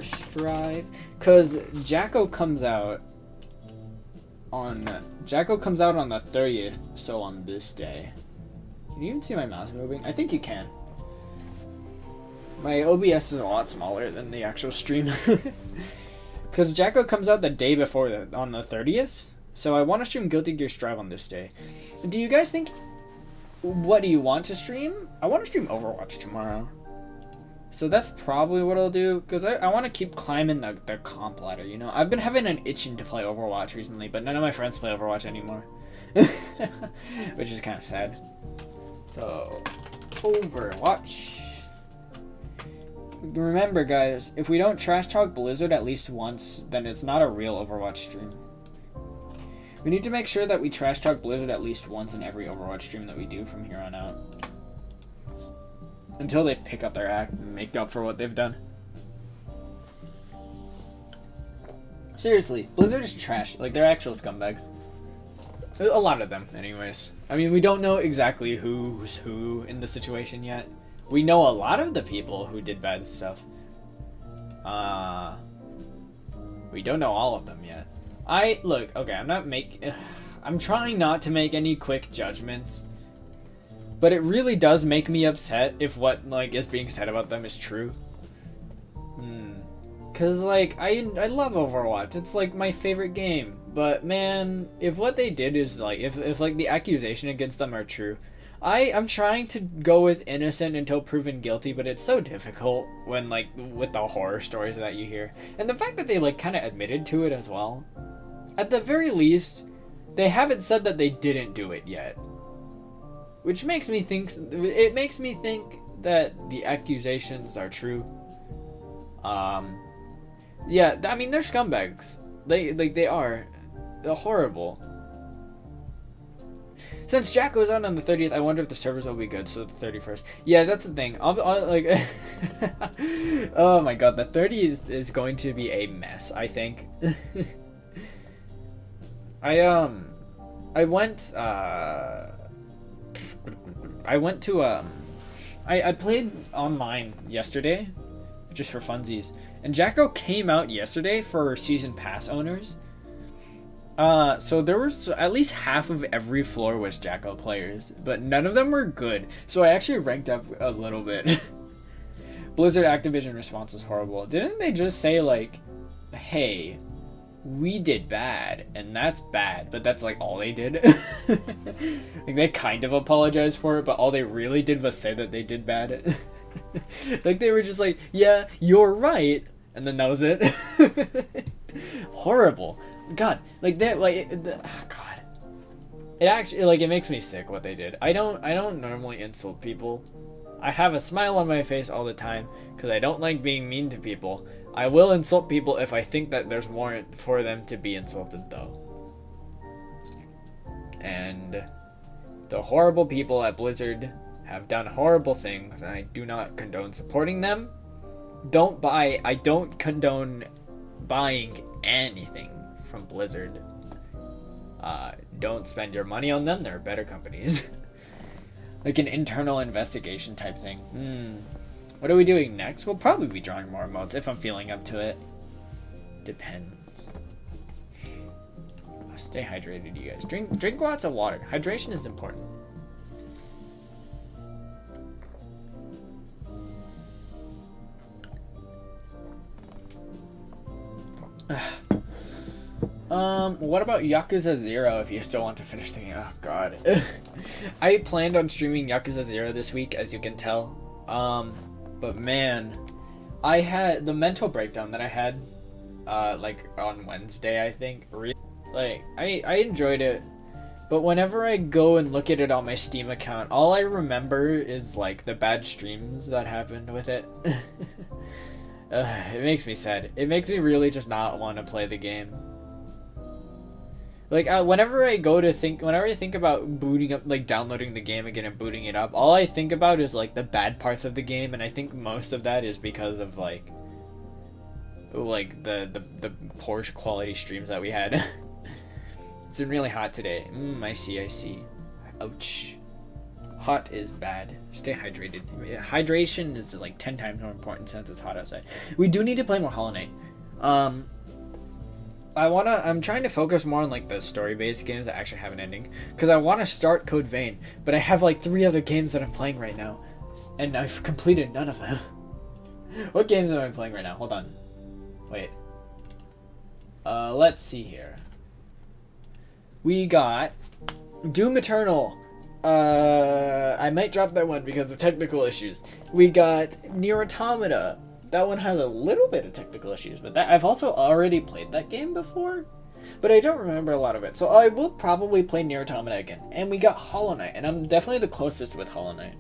Strive, because Jacko comes out on the 30th, so on this day. Can you even see my mouse moving? I think you can. My OBS is a lot smaller than the actual stream. Because Jacko comes out the day before on the 30th, so I want to stream Guilty Gear Strive on this day. Do you guys think, what do you want to stream? I want to stream Overwatch tomorrow. So that's probably what I'll do, because I want to keep climbing the comp ladder, you know? I've been having an itching to play Overwatch recently, but none of my friends play Overwatch anymore. Which is kind of sad. So, Overwatch. Remember, guys, if we don't trash talk Blizzard at least once, then it's not a real Overwatch stream. We need to make sure that we trash talk Blizzard at least once in every Overwatch stream that we do from here on out. Until they pick up their act and make up for what they've done. Seriously, Blizzard is trash. Like, they're actual scumbags. A lot of them, anyways. I mean, we don't know exactly who's who in the situation yet. We know a lot of the people who did bad stuff. We don't know all of them yet. I'm trying not to make any quick judgments. But it really does make me upset if what is being said about them is true. Cause I love Overwatch. It's like my favorite game. But man, if what they did is if the accusation against them are true, I'm trying to go with innocent until proven guilty, but it's so difficult when with the horror stories that you hear. And the fact that they kind of admitted to it as well. At the very least, they haven't said that they didn't do it yet. Which makes me think that the accusations are true. Yeah, I mean, they're scumbags. They are. They're horrible. Since Jack goes out on the 30th, I wonder if the servers will be good, so the 31st. Yeah, that's the thing. I'll oh my god, the 30th is going to be a mess, I think. I played online yesterday, just for funsies, and Jacko came out yesterday for season pass owners. So there was at least half of every floor was Jacko players, but none of them were good. So I actually ranked up a little bit. Blizzard Activision response is horrible. Didn't they just say hey, we did bad, and that's bad, but that's all they did? They kind of apologized for it, but all they really did was say that they did bad. They were just yeah, you're right, and then that was it. Horrible. God, God. It actually, like, it makes me sick what they did. I don't normally insult people. I have a smile on my face all the time because I don't like being mean to people. I will insult people if I think that there's warrant for them to be insulted, though. And the horrible people at Blizzard have done horrible things, and I do not condone supporting them. I don't condone buying anything from Blizzard. Don't spend your money on them. There are better companies. Like an internal investigation type thing. What are we doing next? We'll probably be drawing more emotes if I'm feeling up to it. Depends. Stay hydrated, you guys. Drink lots of water. Hydration is important. What about Yakuza 0 if you still want to finish the game? Oh, God. I planned on streaming Yakuza 0 this week, as you can tell. But man, I had the mental breakdown that I had, like, on Wednesday, I think. Like, I enjoyed it, but whenever I go and look at it on my Steam account, all I remember is, like, the bad streams that happened with it. It makes me sad. It makes me really just not want to play the game. Like, whenever I think about booting up, like, downloading the game again and booting it up, all I think about is, like, the bad parts of the game, and I think most of that is because of, like the poor quality streams that we had. It's been really hot today. I see. Ouch. Hot is bad. Stay hydrated. Hydration is, like, 10 times more important since it's hot outside. We do need to play more Hollow Knight. I'm trying to focus more on, like, the story-based games that actually have an ending, because I want to start Code Vein, but I have, like, 3 other games that I'm playing right now, and I've completed none of them. What games am I playing right now? Hold on. Wait. Let's see here. We got Doom Eternal. I might drop that one because of technical issues. We got Nier Automata. That one has a little bit of technical issues, but I've also already played that game before, but I don't remember a lot of it, so I will probably play Nier Automata again. And we got Hollow Knight, and I'm definitely the closest with Hollow Knight.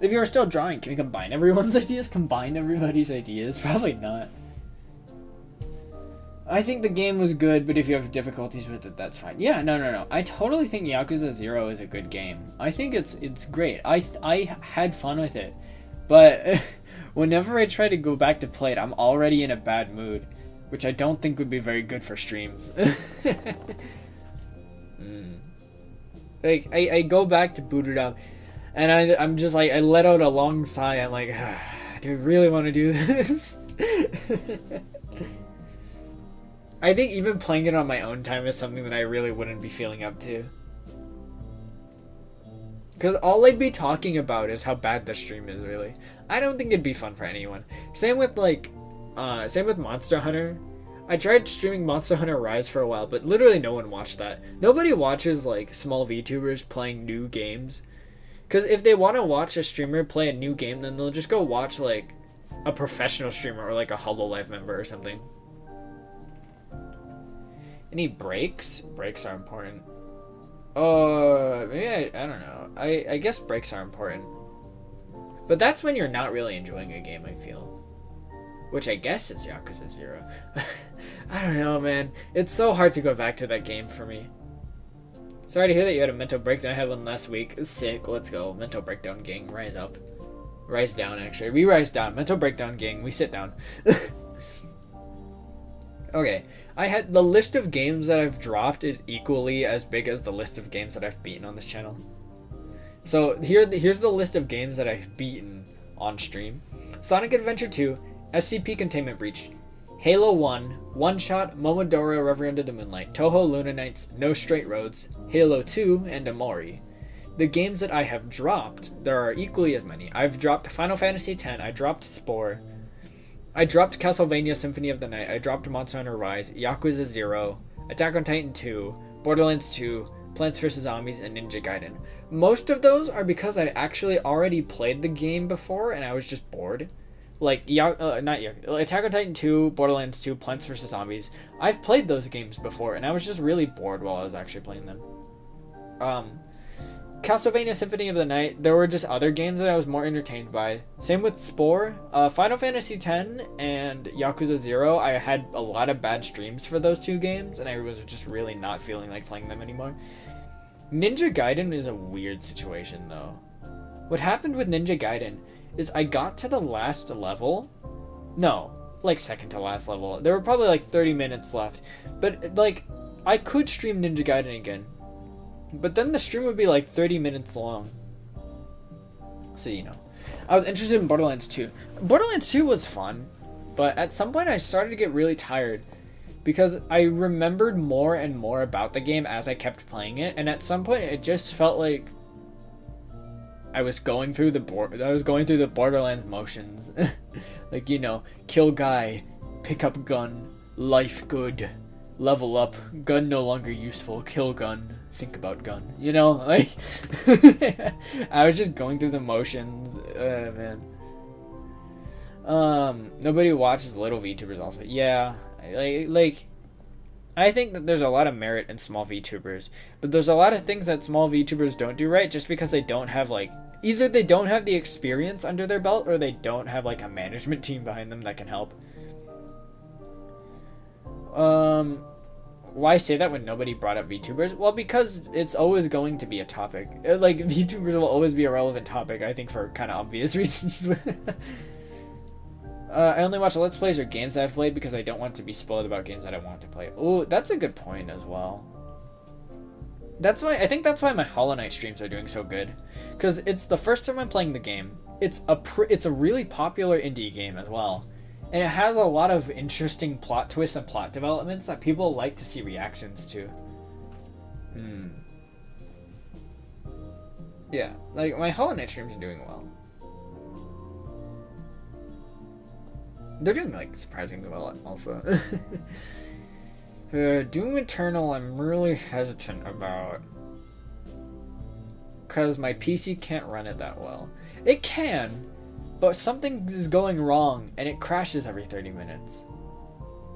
If you're still drawing, can we combine everyone's ideas? Combine everybody's ideas? Probably not. I think the game was good, but if you have difficulties with it, that's fine. Yeah, no. I totally think Yakuza 0 is a good game. I think it's great. I had fun with it, but whenever I try to go back to play it, I'm already in a bad mood, which I don't think would be very good for streams. Like, I go back to boot it up, and I'm just like, I let out a long sigh. I'm like, do I really want to do this? I think even playing it on my own time is something that I really wouldn't be feeling up to. Because all I'd be talking about is how bad the stream is, really. I don't think it'd be fun for anyone. Same with Monster Hunter. I tried streaming Monster Hunter Rise for a while, but literally no one watched that. Nobody watches, like, small VTubers playing new games. Because if they want to watch a streamer play a new game, then they'll just go watch, like, a professional streamer or, like, a HoloLive member or something. Any breaks? Breaks are important. Maybe I don't know. I guess breaks are important. But that's when you're not really enjoying a game, I feel. Which I guess is Yakuza 0. I don't know, man. It's so hard to go back to that game for me. Sorry to hear that you had a mental breakdown. I had one last week. Sick. Let's go. Mental breakdown, gang. Rise up. Rise down, actually. We rise down. Mental breakdown, gang. We sit down. Okay. I had the list of games that I've dropped is equally as big as the list of games that I've beaten on this channel. So here's the list of games that I've beaten on stream. Sonic Adventure 2, SCP Containment Breach, Halo 1, One Shot, Momodora Reverie Under the Moonlight, Touhou Luna Nights, No Straight Roads, Halo 2, and Amori. The games that I have dropped, there are equally as many. I've dropped Final Fantasy X, I dropped Spore, I dropped Castlevania Symphony of the Night, I dropped Monster Hunter Rise, Yakuza 0, Attack on Titan 2, Borderlands 2, Plants vs. Zombies, and Ninja Gaiden. Most of those are because I actually already played the game before and I was just bored. Like, Attack on Titan 2, Borderlands 2, Plants vs. Zombies. I've played those games before and I was just really bored while I was actually playing them. Castlevania Symphony of the Night, there were just other games that I was more entertained by. Same with Spore. Final Fantasy X and Yakuza 0, I had a lot of bad streams for those two games, and I was just really not feeling like playing them anymore. Ninja Gaiden is a weird situation, though. What happened with Ninja Gaiden is I got to the last level. No, like second to last level. There were probably like 30 minutes left. But, like, I could stream Ninja Gaiden again. But then the stream would be like 30 minutes long. So, you know. I was interested in Borderlands 2. Borderlands 2 was fun. But at some point I started to get really tired. Because I remembered more and more about the game as I kept playing it. And at some point it just felt like I was going through the Borderlands motions. Like, you know, kill guy, pick up gun, life good, level up, gun no longer useful, kill gun, think about gun. You know, like I was just going through the motions. Man. Nobody watches little VTubers also. Yeah, like I think that there's a lot of merit in small VTubers, but there's a lot of things that small VTubers don't do right just because they don't have like either they don't have the experience under their belt or they don't have like a management team behind them that can help. Why say that when nobody brought up VTubers? Well, because it's always going to be a topic. Like, VTubers will always be a relevant topic, I think, for kind of obvious reasons. I only watch Let's Plays or games I've played because I don't want to be spoiled about games that I want to play. Oh, that's a good point as well. I think that's why my Hollow Knight streams are doing so good. Because it's the first time I'm playing the game. It's a really popular indie game as well. And it has a lot of interesting plot twists and plot developments that people like to see reactions to. Yeah, like my Hollow Knight streams are doing well. They're doing like surprisingly well also. Doom Eternal I'm really hesitant about. Because my PC can't run it that well. It can, but something is going wrong and it crashes every 30 minutes.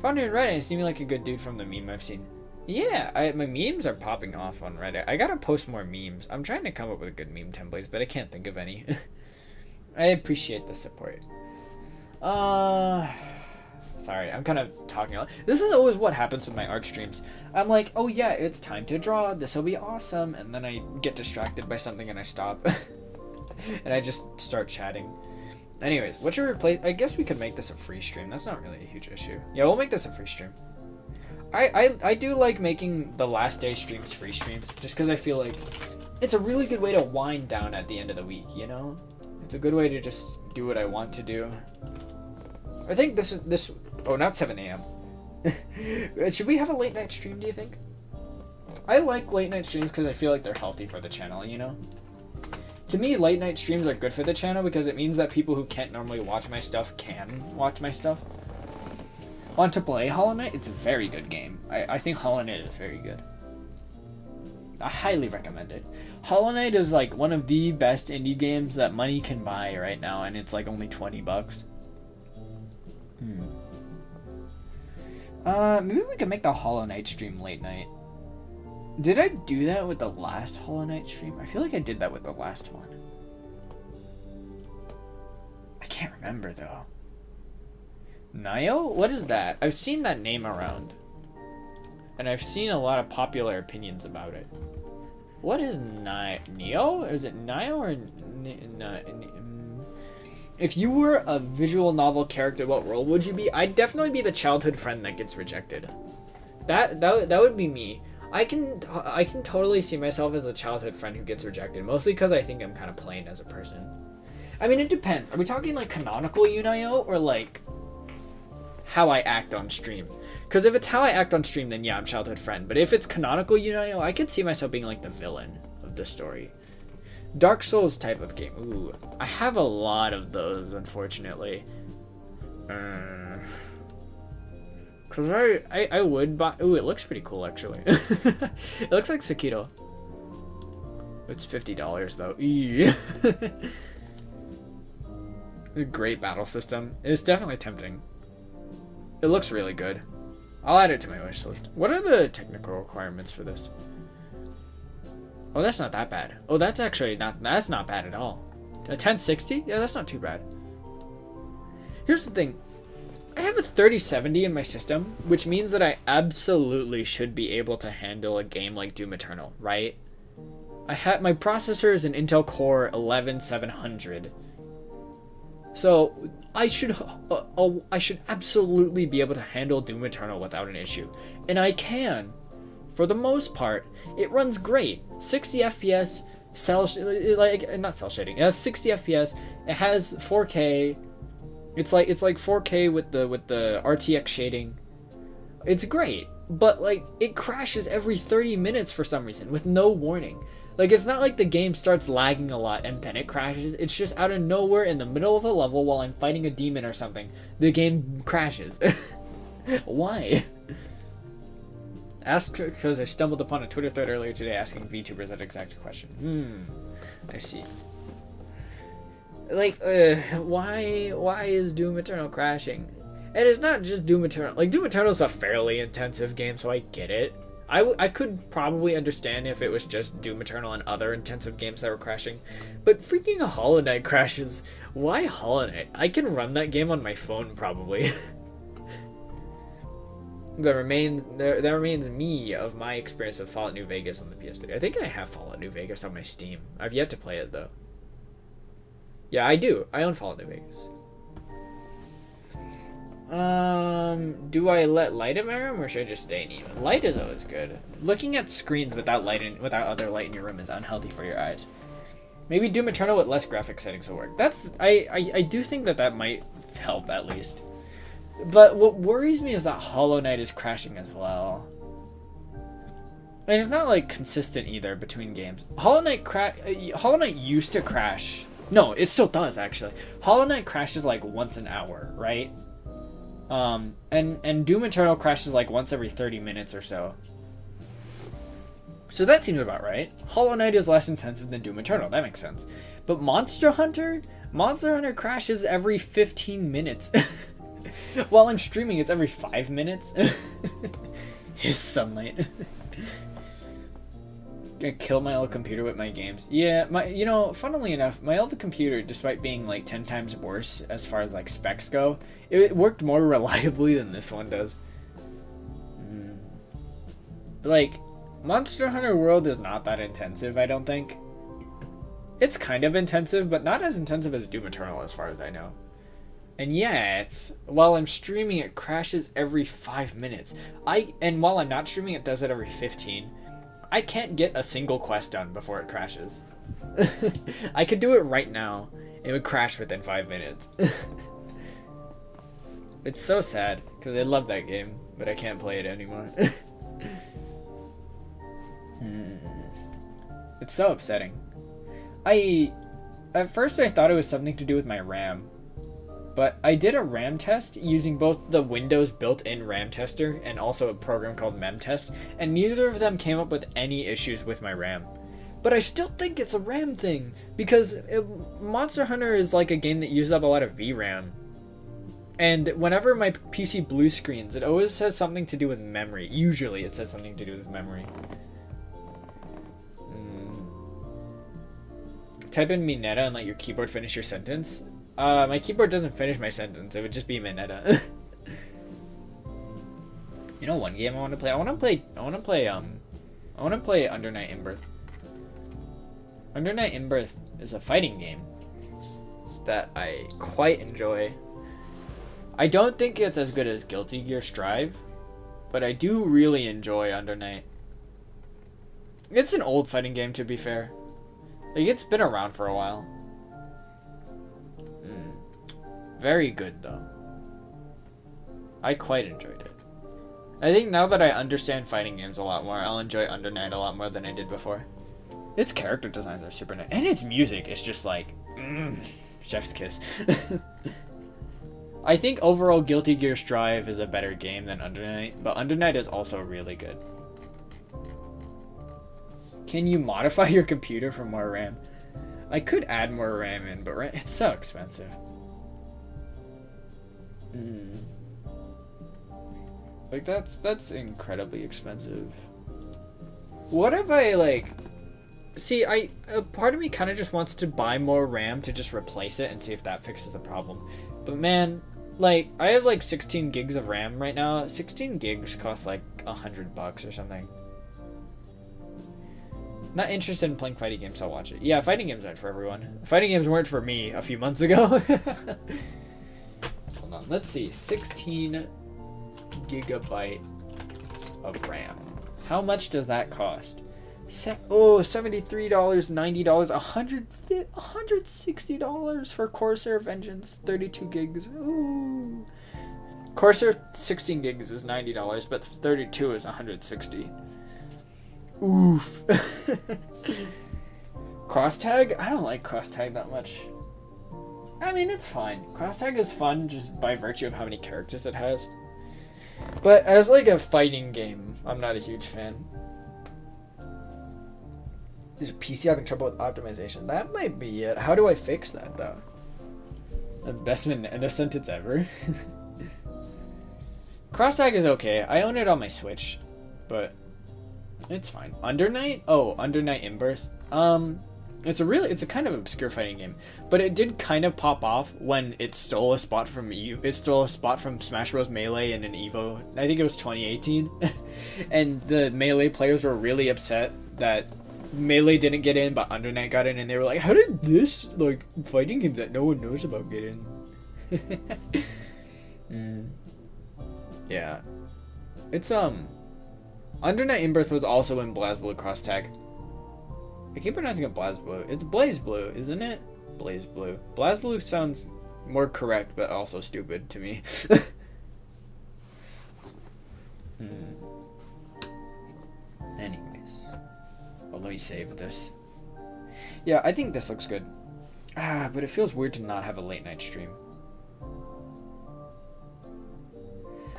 Found you on Reddit, you seem like a good dude from the meme I've seen. Yeah, my memes are popping off on Reddit. I gotta post more memes. I'm trying to come up with good meme templates, but I can't think of any. I appreciate the support. Sorry, I'm kind of talking a lot. This is always what happens with my art streams. I'm like, oh yeah, it's time to draw. This will be awesome. And then I get distracted by something and I stop. And I just start chatting. Anyways, what should we replace? I guess we could make this a free stream. That's not really a huge issue. Yeah, we'll make this a free stream. I do like making the last day streams free streams, just because I feel like it's a really good way to wind down at the end of the week, you know? It's a good way to just do what I want to do. I think this oh, not 7 a.m. Should we have a late night stream, do you think? I like late night streams because I feel like they're healthy for the channel, you know? To me, late night streams are good for the channel because it means that people who can't normally watch my stuff can watch my stuff. Want to play Hollow Knight? It's a very good game. I think Hollow Knight is very good. I highly recommend it. Hollow Knight is like one of the best indie games that money can buy right now, and it's like only $20. Maybe we could make the Hollow Knight stream late night. Did I do that with the last Hollow Knight stream? I feel like I did that with the last one. I can't remember though. Yunayo? What is that? I've seen that name around. And I've seen a lot of popular opinions about it. What is Neo? Is it Nio or If you were a visual novel character, what role would you be? I'd definitely be the childhood friend that gets rejected. That would be me. I can totally see myself as a childhood friend who gets rejected, mostly because I think I'm kind of plain as a person. I mean, it depends. Are we talking like canonical Yunayo or like how I act on stream? Because if it's how I act on stream, then yeah, I'm childhood friend. But if it's canonical Yunayo, I could see myself being like the villain of the story. Dark Souls type of game. Ooh, I have a lot of those, unfortunately. Cause I would buy. Ooh, it looks pretty cool actually. It looks like Sekiro. It's $50 though. A great battle system. It's definitely tempting. It looks really good. I'll add it to my wish list. What are the technical requirements for this? Oh, that's not that bad. Oh, that's actually that's not bad at all. A 1060? Yeah, that's not too bad. Here's the thing. I have a 3070 in my system, which means that I absolutely should be able to handle a game like Doom Eternal, right? My processor is an Intel Core 11700. So I should absolutely be able to handle Doom Eternal without an issue. And I can. For the most part, it runs great. 60 FPS, not cell shading. It has 60 FPS. It has 4K. It's like 4K with the RTX shading. It's great, but like it crashes every 30 minutes for some reason with no warning. Like, it's not like the game starts lagging a lot and then it crashes. It's just out of nowhere in the middle of a level while I'm fighting a demon or something, the game crashes. Why? Asked because I stumbled upon a Twitter thread earlier today asking VTubers that exact question. I see. Like, why is Doom Eternal crashing? And it's not just Doom Eternal. Like, Doom Eternal is a fairly intensive game, so I get it. I could probably understand if it was just Doom Eternal and other intensive games that were crashing. But freaking a Hollow Knight crashes. Why Hollow Knight? I can run that game on my phone, probably. That remains me of my experience with Fallout New Vegas on the PS3. I think I have Fallout New Vegas on my Steam. I've yet to play it, though. Yeah, I do. I own Fallout New Vegas. Do I let light in my room or should I just stay in even? Light is always good. Looking at screens without other light in your room is unhealthy for your eyes. Maybe Doom Eternal with less graphic settings will work. I do think that might help at least. But what worries me is that Hollow Knight is crashing as well. And it's not like consistent either between games. Hollow Knight used to crash. No, it still does actually. Hollow Knight crashes like once an hour, right? And Doom Eternal crashes like once every 30 minutes or so. So that seems about right. Hollow Knight is less intensive than Doom Eternal. That makes sense. But Monster Hunter crashes every 15 minutes. While I'm streaming, it's every 5 minutes. His sunlight. Gonna kill my old computer with my games. Yeah, funnily enough, my old computer, despite being like 10 times worse as far as like specs go, it worked more reliably than this one does. Like, Monster Hunter World is not that intensive, I don't think. It's kind of intensive, but not as intensive as Doom Eternal as far as I know. And yeah, while I'm streaming, it crashes every 5 minutes. And while I'm not streaming, it does it every 15. I can't get a single quest done before it crashes. I could do it right now. It would crash within 5 minutes. It's so sad, because I love that game, but I can't play it anymore. It's so upsetting. At first I thought it was something to do with my RAM. But I did a RAM test using both the Windows built-in RAM tester and also a program called memtest, and neither of them came up with any issues with my RAM. But I still think it's a RAM thing, because Monster Hunter is like a game that uses up a lot of VRAM. And whenever my PC blue screens, it always says something to do with memory. Usually it says something to do with memory. Type in Mineta and let your keyboard finish your sentence. My keyboard doesn't finish my sentence. It would just be Mineta. You know, one game I want to play. I want to play Under Night In-Birth. Under Night In-Birth is a fighting game that I quite enjoy. I don't think it's as good as Guilty Gear Strive, but I do really enjoy Under Night. It's an old fighting game, to be fair. Like, it's been around for a while. Very good, though. I quite enjoyed it. I think now that I understand fighting games a lot more, I'll enjoy Under Night a lot more than I did before. Its character designs are super nice. And its music is just like, chef's kiss. I think overall Guilty Gear Strive is a better game than Under Night, but Under Night is also really good. Can you modify your computer for more RAM? I could add more RAM in, but it's so expensive. Like, that's incredibly expensive. What if I, like... See, a part of me kind of just wants to buy more RAM to just replace it and see if that fixes the problem. But man, like, I have like 16 gigs of RAM right now. 16 gigs costs like $100 or something. Not interested in playing fighting games, so I'll watch it. Yeah, fighting games aren't for everyone. Fighting games weren't for me a few months ago. Hold on, let's see. 16 gigabytes of RAM. How much does that cost? $73, $90, $160 for Corsair Vengeance, 32 gigs. Ooh. Corsair 16 gigs is $90, but 32 is $160. Oof. Crosstag? I don't like Crosstag that much. I mean, it's fine. Crosstag is fun just by virtue of how many characters it has. But as like a fighting game, I'm not a huge fan. Is your PC having trouble with optimization? That might be it. How do I fix that though? The best in a sentence ever. Crosstag is okay. I own it on my Switch, but it's fine. Undernight? Oh, Undernight in Birth. It's a kind of obscure fighting game, but it did kind of pop off when it stole a spot from It stole a spot from Smash Bros. Melee in an Evo. I think it was 2018, and the Melee players were really upset that Melee didn't get in, but Undernight got in, and they were like, "How did this like fighting game that no one knows about get in?" Yeah, it's Undernight in Birth was also in BlazBlue Crosstag. I keep pronouncing it BlazBlue. It's BlazBlue, isn't it? BlazBlue. BlazBlue sounds more correct, but also stupid to me. Anyways. Well, let me save this. Yeah, I think this looks good. But it feels weird to not have a late night stream.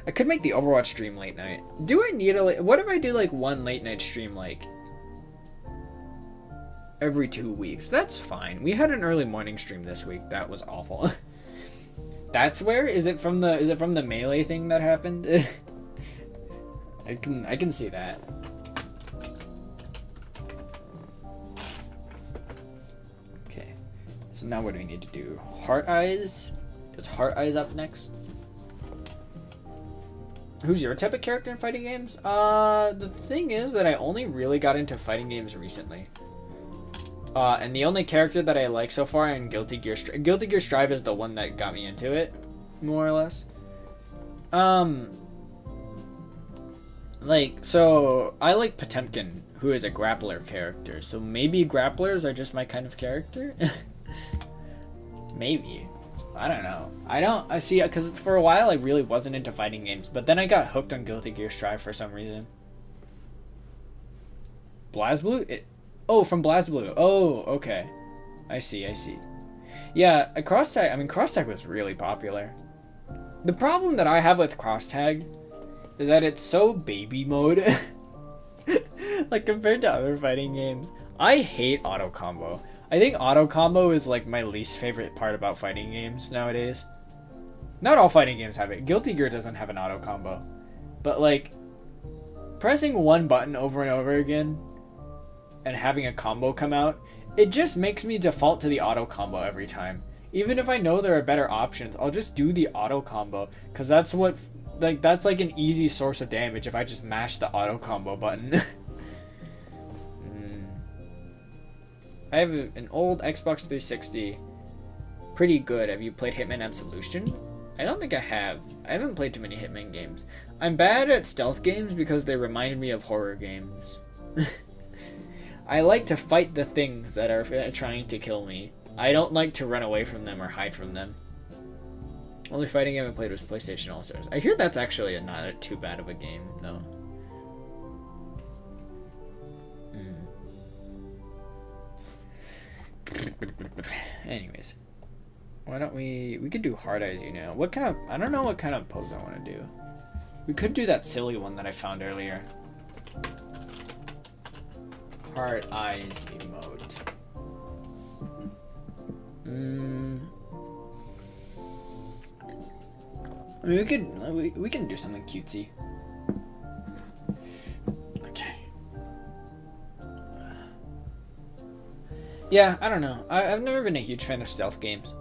I could make the Overwatch stream late night. Do I need what if I do like one late night stream like every 2 weeks? That's fine. We had an early morning stream this week. That was awful. That's where? Is it from the Melee thing that happened? I can see that. Okay. So now what do we need to do? Heart Eyes? Is Heart Eyes up next? Who's your type of character in fighting games? The thing is that I only really got into fighting games recently. And the only character that I like so far in Guilty Gear Strive is the one that got me into it, more or less. So I like Potemkin, who is a grappler character. So maybe grapplers are just my kind of character? Maybe. I don't know. I see, because for a while I really wasn't into fighting games, but then I got hooked on Guilty Gear Strive for some reason. BlazBlue? Oh, from BlazBlue. Oh, okay. I see. Yeah, Crosstag was really popular. The problem that I have with Crosstag is that it's so baby mode. Like, compared to other fighting games. I hate auto combo. I think auto combo is like my least favorite part about fighting games nowadays. Not all fighting games have it. Guilty Gear doesn't have an auto combo. But like, pressing one button over and over again and having a combo come out, it just makes me default to the auto combo every time. Even if I know there are better options, I'll just do the auto combo, because that's like an easy source of damage if I just mash the auto combo button. I have an old Xbox 360. Pretty good. Have you played Hitman Absolution? I don't think I have. I haven't played too many Hitman games. I'm bad at stealth games because they remind me of horror games. I like to fight the things that are trying to kill me. I don't like to run away from them or hide from them. Only fighting game I played was PlayStation All-Stars. I hear that's actually not too bad of a game, though. Anyways, why don't we could do Hard Eyes, What kind of, I don't know what kind of pose I want to do. We could do that silly one that I found earlier. Hard Eyes emote. I mean, we can do something cutesy. Okay. Yeah, I don't know. I've never been a huge fan of stealth games.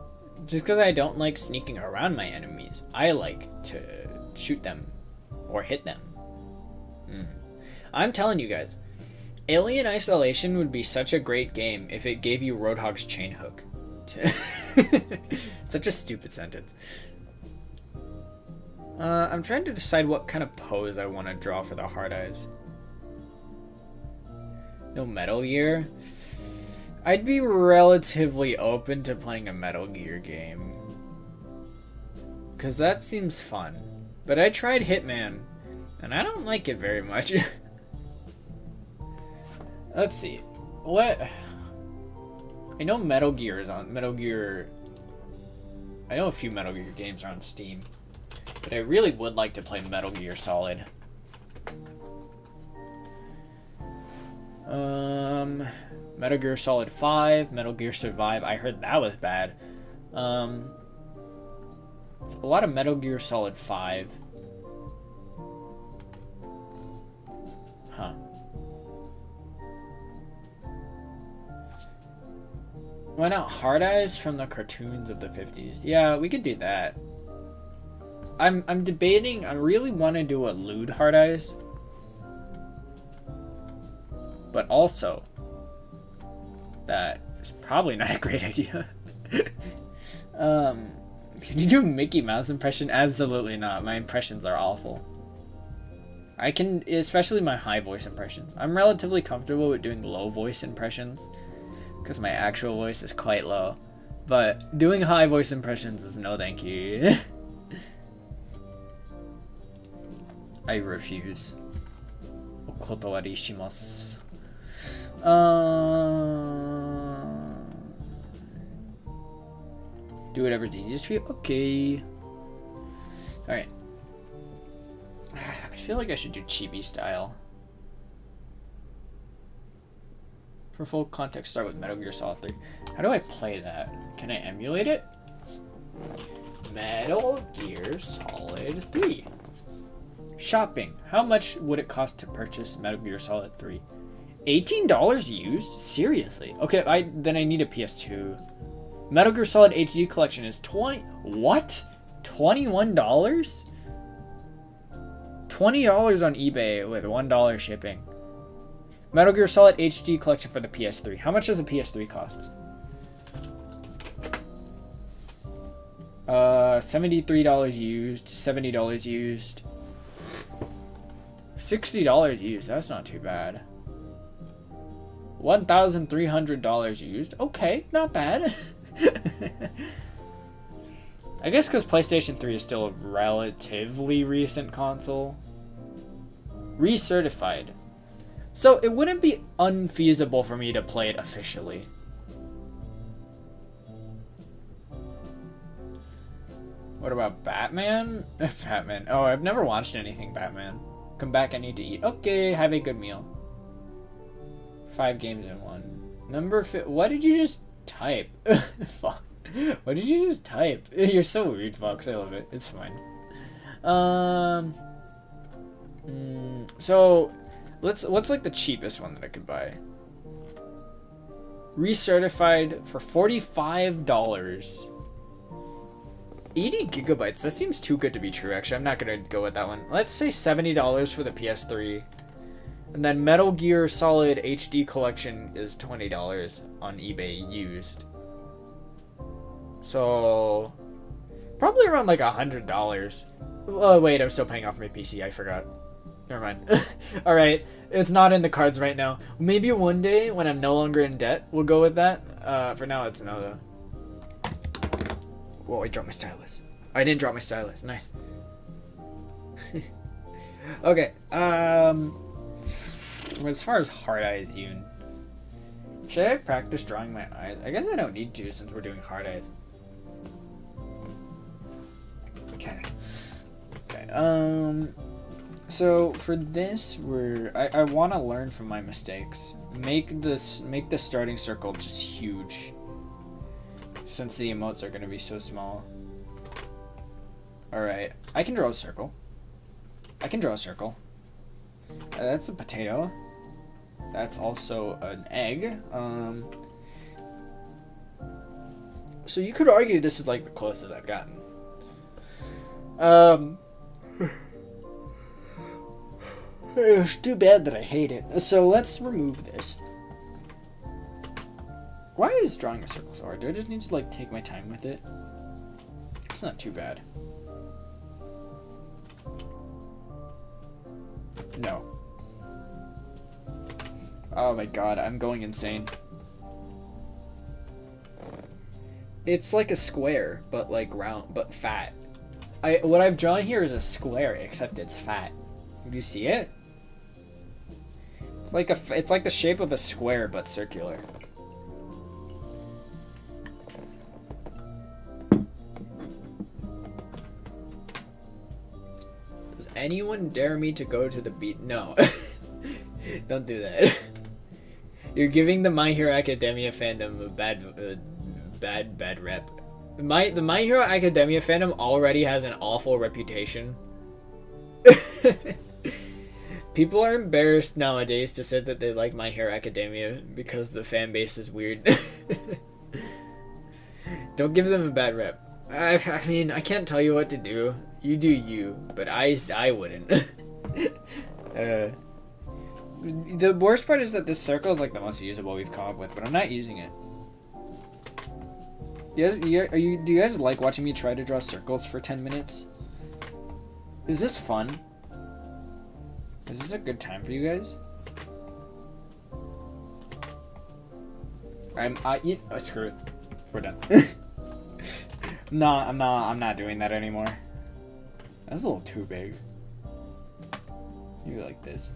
Just because I don't like sneaking around my enemies. I like to shoot them or hit them. I'm telling you guys, Alien Isolation would be such a great game if it gave you Roadhog's chain hook. Such a stupid sentence. I'm trying to decide what kind of pose I want to draw for the hard eyes. No Metal Gear? I'd be relatively open to playing a Metal Gear game. Because that seems fun. But I tried Hitman, and I don't like it very much. Let's see. What? I know Metal Gear is on Metal Gear. I know a few Metal Gear games are on Steam. But I really would like to play Metal Gear Solid. Metal Gear Solid 5, Metal Gear Survive. I heard that was bad. A lot of Metal Gear Solid 5. Huh. Why not Hard Eyes from the cartoons of the 50s? Yeah, we could do that. I'm debating. I really want to do a lewd Hard Eyes. But also, that is probably not a great idea. Can you do a Mickey Mouse impression? Absolutely not. My impressions are awful. I can, especially my high voice impressions. I'm relatively comfortable with doing low voice impressions because my actual voice is quite low. But doing high voice impressions is no thank you. I refuse. Okotowari shimasu. Do whatever's easiest for you. Okay. Alright. I feel like I should do chibi style. For full context, start with Metal Gear Solid 3. How do I play that? Can I emulate it? Metal Gear Solid 3. Shopping. How much would it cost to purchase Metal Gear Solid 3? $18 used? Seriously? Okay, then I need a PS2. Metal Gear Solid HD collection is what? $21? $20 on eBay with $1 shipping. Metal Gear Solid HD collection for the PS3. How much does a PS3 cost? $73 used, $70 used. $60 used, that's not too bad. $1,300 used. Okay, not bad. I guess because PlayStation 3 is still a relatively recent console. Recertified. So it wouldn't be unfeasible for me to play it officially. What about Batman? Batman. Oh, I've never watched anything Batman. Come back, I need to eat. Okay, have a good meal. 5 games in 1. What did you just type? Fuck. What did you just type? You're so weird, Fox. I love it. It's fine. So, what's like the cheapest one that I could buy? Recertified for $45. 80 gigabytes. That seems too good to be true, actually. I'm not gonna go with that one. Let's say $70 for the PS3. And then Metal Gear Solid HD collection is $20 on eBay used. So probably around like $100. Oh wait, I'm still paying off my PC. I forgot. Never mind. All right, it's not in the cards right now. Maybe one day when I'm no longer in debt, we'll go with that. For now, it's no though. Whoa! I dropped my stylus. I didn't drop my stylus. Nice. Okay. As far as hard eyes, even. Should I practice drawing my eyes? I guess I don't need to since we're doing hard eyes. Okay. So for this, I want to learn from my mistakes. Make the starting circle just huge, since the emotes are going to be so small. All right, I can draw a circle. That's a potato. That's also an egg. So you could argue this is like the closest I've gotten. It's too bad that I hate it. So let's remove this. Why is drawing a circle so hard? Do I just need to like take my time with it? It's not too bad. No. Oh my god, I'm going insane. It's like a square, but like round, but fat. What I've drawn here is a square, except it's fat. Do you see it? It's like the shape of a square, but circular. Does anyone dare me to go to the beach? No. Don't do that. You're giving the My Hero Academia fandom a bad rep. The My Hero Academia fandom already has an awful reputation. People are embarrassed nowadays to say that they like My Hero Academia because the fan base is weird. Don't give them a bad rep. I mean, I can't tell you what to do. You do you, but I wouldn't. The worst part is that this circle is like the most usable we've come up with, but I'm not using it. Do you guys like watching me try to draw circles for 10 minutes? Is this fun? Is this a good time for you guys? Screw it. We're done. No, I'm not doing that anymore. That's a little too big. Maybe like this.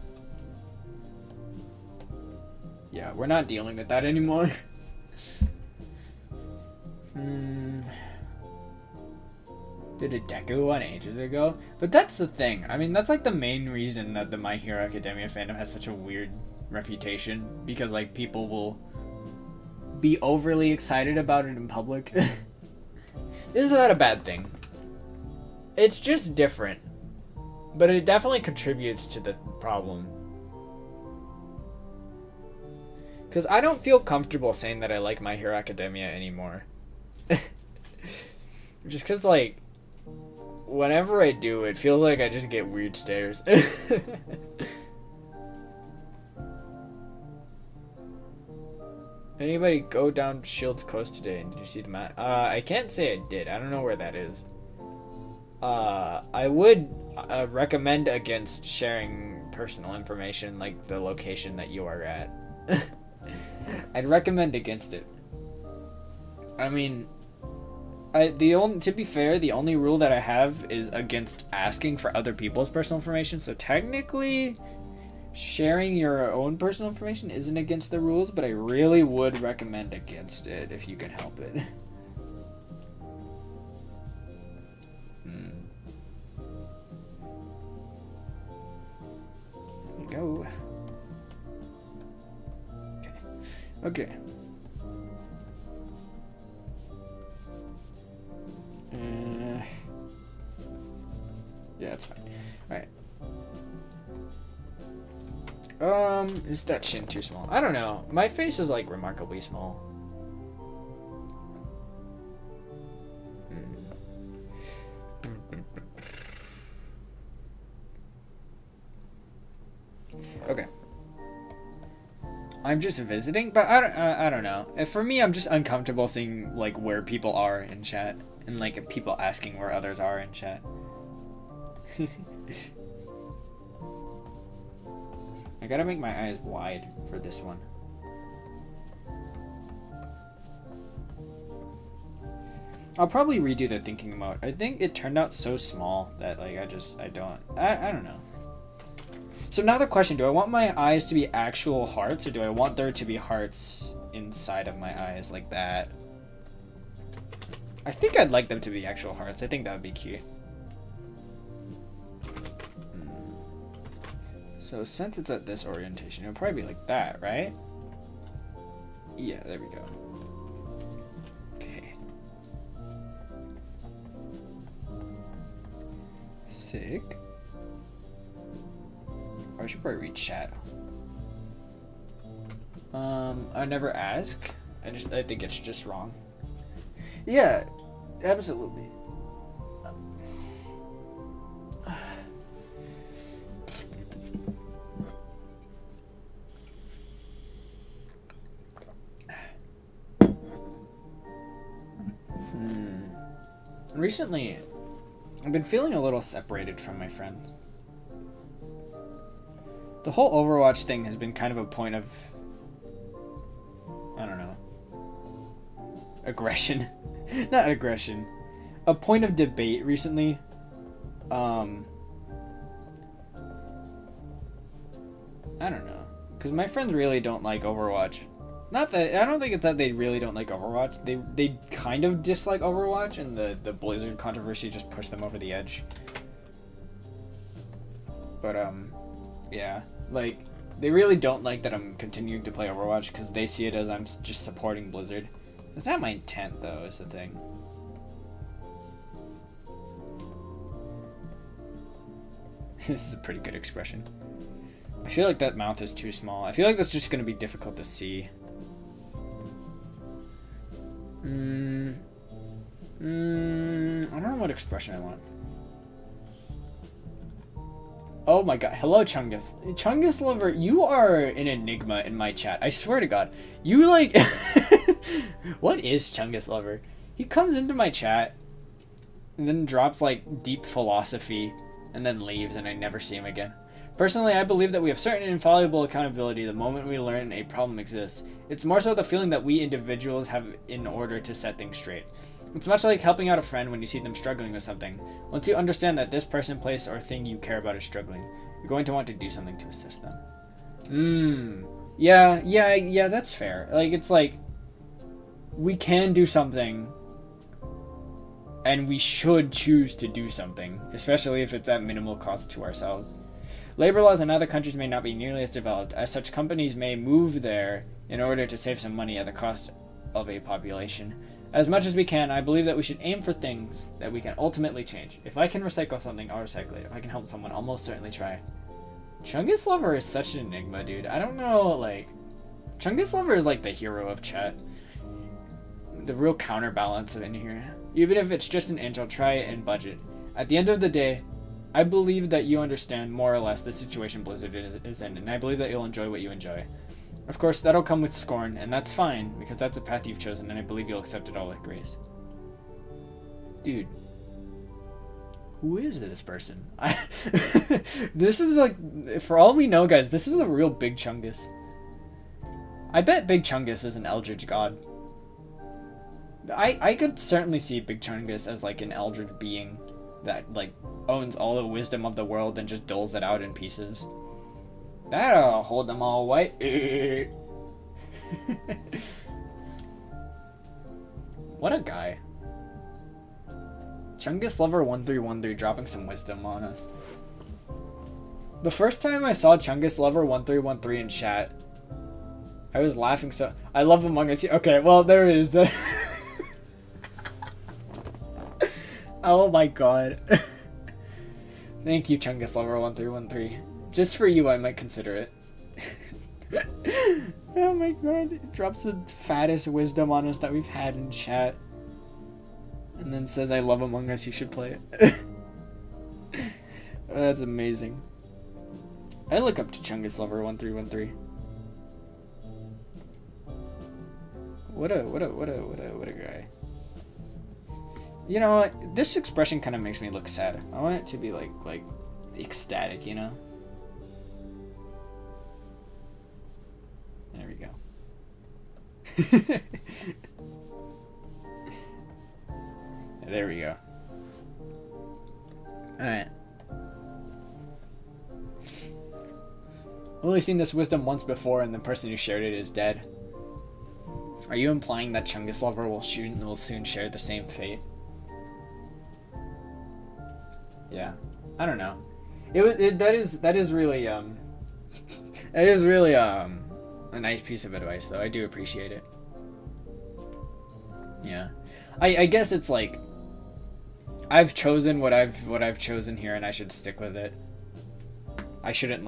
Yeah, we're not dealing with that anymore. Did a Deku one ages ago? But that's the thing. I mean, that's like the main reason that the My Hero Academia fandom has such a weird reputation. Because like people will be overly excited about it in public. This is not a bad thing. It's just different. But it definitely contributes to the problem. Because I don't feel comfortable saying that I like My Hero Academia anymore. Just because, like, whenever I do, it feels like I just get weird stares. Anybody go down Shields Coast today? And did you see the map? I can't say I did. I don't know where that is. I would recommend against sharing personal information, like the location that you are at. I'd recommend against it. I mean, to be fair, the only rule that I have is against asking for other people's personal information. So technically, sharing your own personal information isn't against the rules, but I really would recommend against it if you can help it. There we go. Okay. Yeah, that's fine. Alright. Is that chin too small? I don't know. My face is like remarkably small. Okay. I'm just visiting, but I don't know. For me, I'm just uncomfortable seeing like where people are in chat and like people asking where others are in chat. I gotta make my eyes wide for this one. I'll probably redo the thinking emote. I think it turned out so small that like I don't know. So now the question, do I want my eyes to be actual hearts or do I want there to be hearts inside of my eyes like that? I think I'd like them to be actual hearts. I think that would be cute. So since it's at this orientation, it'll probably be like that, right? Yeah, there we go. Okay. Sick. Or I should probably read chat. I never ask. I think it's just wrong. Yeah, absolutely. Recently, I've been feeling a little separated from my friends. The whole Overwatch thing has been kind of a point of, I don't know, aggression. Not aggression. A point of debate recently. I don't know. Because my friends really don't like Overwatch. Not that, I don't think it's that they really don't like Overwatch. They kind of dislike Overwatch, and the Blizzard controversy just pushed them over the edge. But, yeah. Like, they really don't like that I'm continuing to play Overwatch because they see it as I'm just supporting Blizzard. It's not my intent, though, is the thing. This is a pretty good expression. I feel like that mouth is too small. I feel like that's just going to be difficult to see. I don't know what expression I want. Oh my god. Hello, Chungus. Chungus Lover, you are an enigma in my chat. I swear to god. You like... What is Chungus Lover? He comes into my chat and then drops like deep philosophy and then leaves and I never see him again. Personally, I believe that we have certain infallible accountability the moment we learn a problem exists. It's more so the feeling that we individuals have in order to set things straight. It's much like helping out a friend when you see them struggling with something. Once you understand that this person, place, or thing you care about is struggling, you're going to want to do something to assist them. Yeah, that's fair. Like, it's like, we can do something, and we should choose to do something, especially if it's at minimal cost to ourselves. Labor laws in other countries may not be nearly as developed, as such companies may move there in order to save some money at the cost of a population. As much as we can, I believe that we should aim for things that we can ultimately change. If I can recycle something, I'll recycle it. If I can help someone, I'll most certainly try. Chungus Lover is such an enigma, dude. I don't know, like... Chungus Lover is like the hero of chat. The real counterbalance in here. Even if it's just an inch, I'll try it and budget. At the end of the day, I believe that you understand more or less the situation Blizzard is in, and I believe that you'll enjoy what you enjoy. Of course, that'll come with scorn, and that's fine, because that's the path you've chosen, and I believe you'll accept it all with grace. Dude. Who is this person? This is like, for all we know, guys, this is a real Big Chungus. I bet Big Chungus is an Eldritch god. I could certainly see Big Chungus as like an Eldritch being that like owns all the wisdom of the world and just doles it out in pieces. That'll hold them all white. What a guy. Chungus Lover 1313 dropping some wisdom on us. The first time I saw Chungus Lover 1313 in chat, I was laughing so... I love Among Us. Okay, well, there it is. Oh my god. Thank you, Chungus Lover 1313. Just for you, I might consider it. Oh my god. It drops the fattest wisdom on us that we've had in chat. And then says, I love Among Us, you should play it. That's amazing. I look up to Chungus Lover 1313. What a guy. You know, this expression kind of makes me look sad. I want it to be like ecstatic, you know? There we go. There we go. Alright. Only seen this wisdom once before and the person who shared it is dead. Are you implying that Chungus Lover will soon share the same fate? Yeah. I don't know. That is really that is really a nice piece of advice though. I do appreciate it. Yeah. I guess it's like I've chosen what I've chosen here and I should stick with it. I shouldn't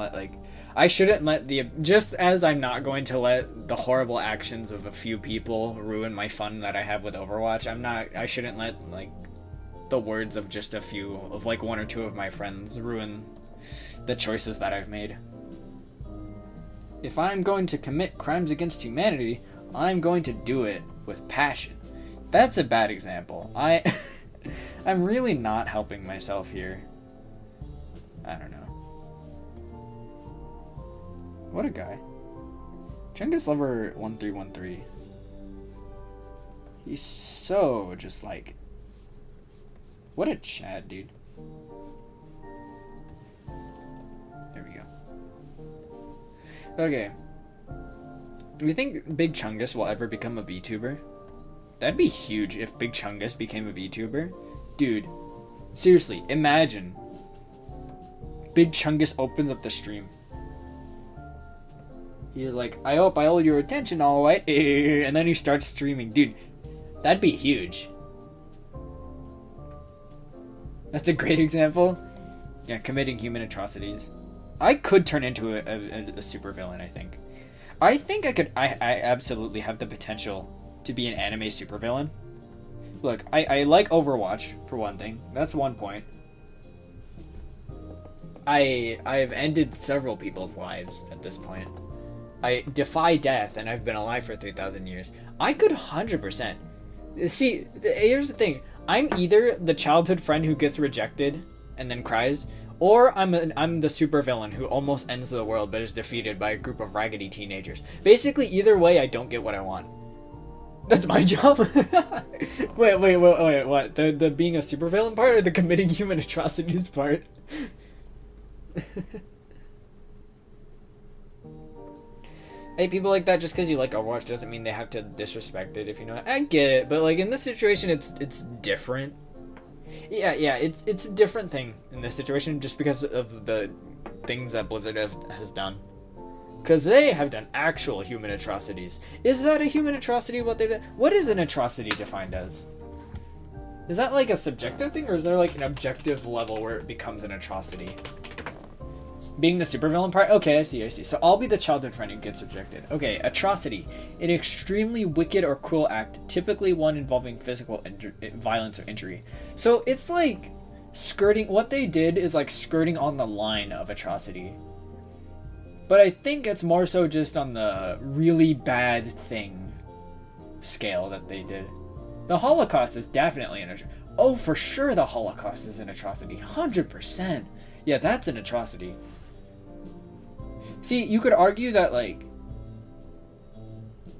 let just as I'm not going to let the horrible actions of a few people ruin my fun that I have with Overwatch. I shouldn't let like the words of just a few of like one or two of my friends ruin the choices that I've made. If I'm going to commit crimes against humanity, I'm going to do it with passion. That's a bad example. I'm really not helping myself here. I don't know. What a guy. Chungus Lover 1313. He's so just like... What a Chad, dude. There we go. Okay. Do you think Big Chungus will ever become a VTuber? That'd be huge if Big Chungus became a VTuber. Dude, seriously, imagine. Big Chungus opens up the stream. He's like, I hope I hold your attention all right. And then he starts streaming. Dude, that'd be huge. That's a great example. Yeah, committing human atrocities. I could turn into a supervillain, I think. I think I absolutely have the potential to be an anime supervillain. Look, I like Overwatch, for one thing. That's one point. I've ended several people's lives at this point. I defy death, and I've been alive for 3,000 years. I could 100%. See, here's the thing. I'm either the childhood friend who gets rejected and then cries, or I'm the supervillain who almost ends the world but is defeated by a group of raggedy teenagers. Basically, either way, I don't get what I want. That's my job. wait, what? The being a supervillain part or the committing human atrocities part? Hey, people like that, just because you like Overwatch doesn't mean they have to disrespect it, if you know. I get it, but like in this situation, it's different. Yeah, it's a different thing in this situation just because of the things that Blizzard has done. Because they have done actual human atrocities. Is that a human atrocity, what they've done? What is an atrocity defined as? Is that like a subjective thing, or is there like an objective level where it becomes an atrocity? Being the supervillain part? Okay, I see. So I'll be the childhood friend who gets rejected. Okay, atrocity. An extremely wicked or cruel act, typically one involving physical violence or injury. So it's like skirting... What they did is like skirting on the line of atrocity. But I think it's more so just on the really bad thing scale that they did. The Holocaust is definitely an atrocity. Oh, for sure the Holocaust is an atrocity. 100%. Yeah, that's an atrocity. See, you could argue that, like,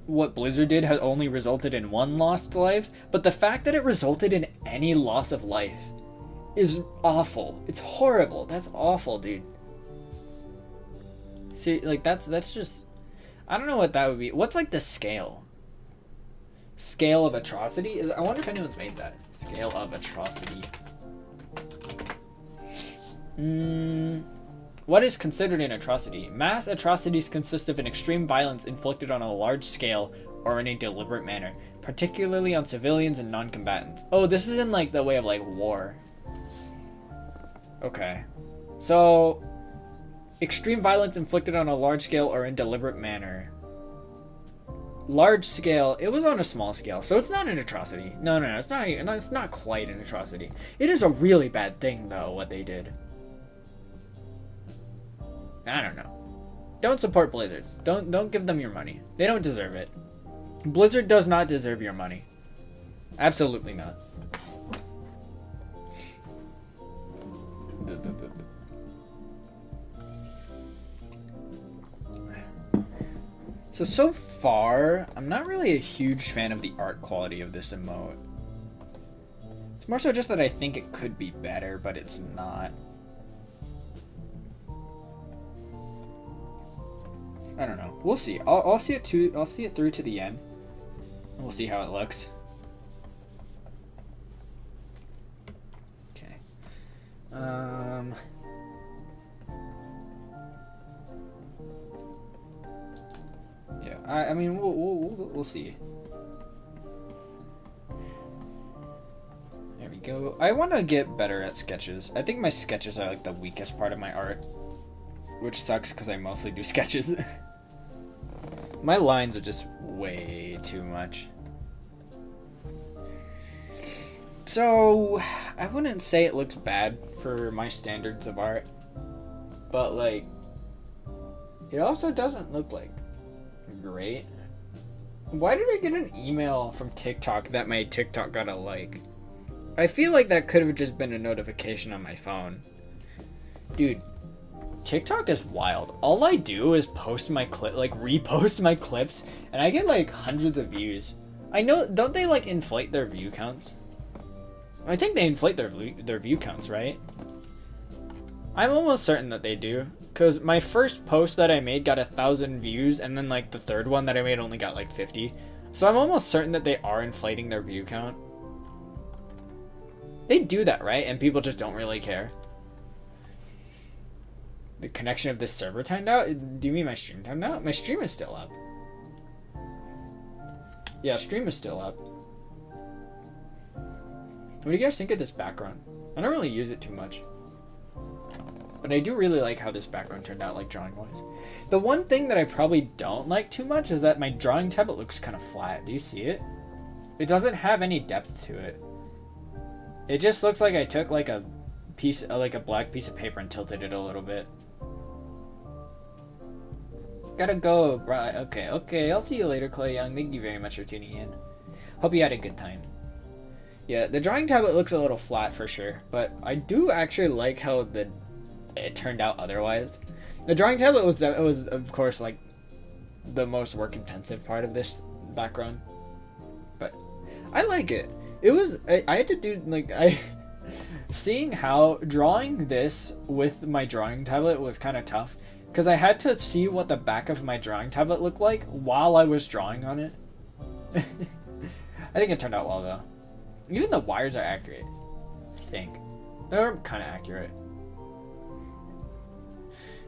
what Blizzard did has only resulted in one lost life, but the fact that it resulted in any loss of life is awful. It's horrible. That's awful, dude. See, like, that's just... I don't know what that would be. What's, like, the scale? Scale of atrocity? I wonder if anyone's made that. Scale of atrocity. What is considered an atrocity? Mass atrocities consist of an extreme violence inflicted on a large scale or in a deliberate manner, particularly on civilians and non-combatants. Oh, this is in like the way of like war. Okay. So, extreme violence inflicted on a large scale or in deliberate manner. Large scale, it was on a small scale, so it's not an atrocity. No, it's not quite an atrocity. It is a really bad thing though, what they did. I don't know. Don't support Blizzard. Don't give them your money. They don't deserve it. Blizzard does not deserve your money. Absolutely not. So far, I'm not really a huge fan of the art quality of this emote. It's more so just that I think it could be better, but it's not. I don't know. We'll see. I'll see it too. I'll see it through to the end. And we'll see how it looks. Okay. Yeah. I mean, we'll see. There we go. I want to get better at sketches. I think my sketches are like the weakest part of my art. which sucks because I mostly do sketches. My lines are just way too much. So, I wouldn't say it looks bad for my standards of art, but like, it also doesn't look like great. Why did I get an email from TikTok that my TikTok got a like? I feel like that could have just been a notification on my phone. Dude, TikTok is wild. All I do is post my repost my clips, and I get like hundreds of views. I know, don't they like inflate their view counts? I think they inflate their view counts, right? I'm almost certain that they do, because my first post that I made got 1,000 views, and then like the third one that I made only got like 50. So I'm almost certain that they are inflating their view count. They do that, right? And people just don't really care. The connection of this server timed out? Do you mean my stream timed out? My stream is still up. Yeah, stream is still up. What do you guys think of this background? I don't really use it too much. But I do really like how this background turned out, like drawing-wise. The one thing that I probably don't like too much is that my drawing tablet looks kind of flat. Do you see it? It doesn't have any depth to it. It just looks like I took like a piece, like a black piece of paper and tilted it a little bit. Gotta go, right? Okay. I'll see you later, Clay Young. Thank you very much for tuning in. Hope you had a good time. Yeah, the drawing tablet looks a little flat for sure, but I do actually like how it turned out otherwise. The drawing tablet was of course like the most work intensive part of this background, but I like it. It was I had to do like seeing how drawing this with my drawing tablet was kind of tough because I had to see what the back of my drawing tablet looked like while I was drawing on it. I think it turned out well though. Even the wires are accurate. I think they're kind of accurate.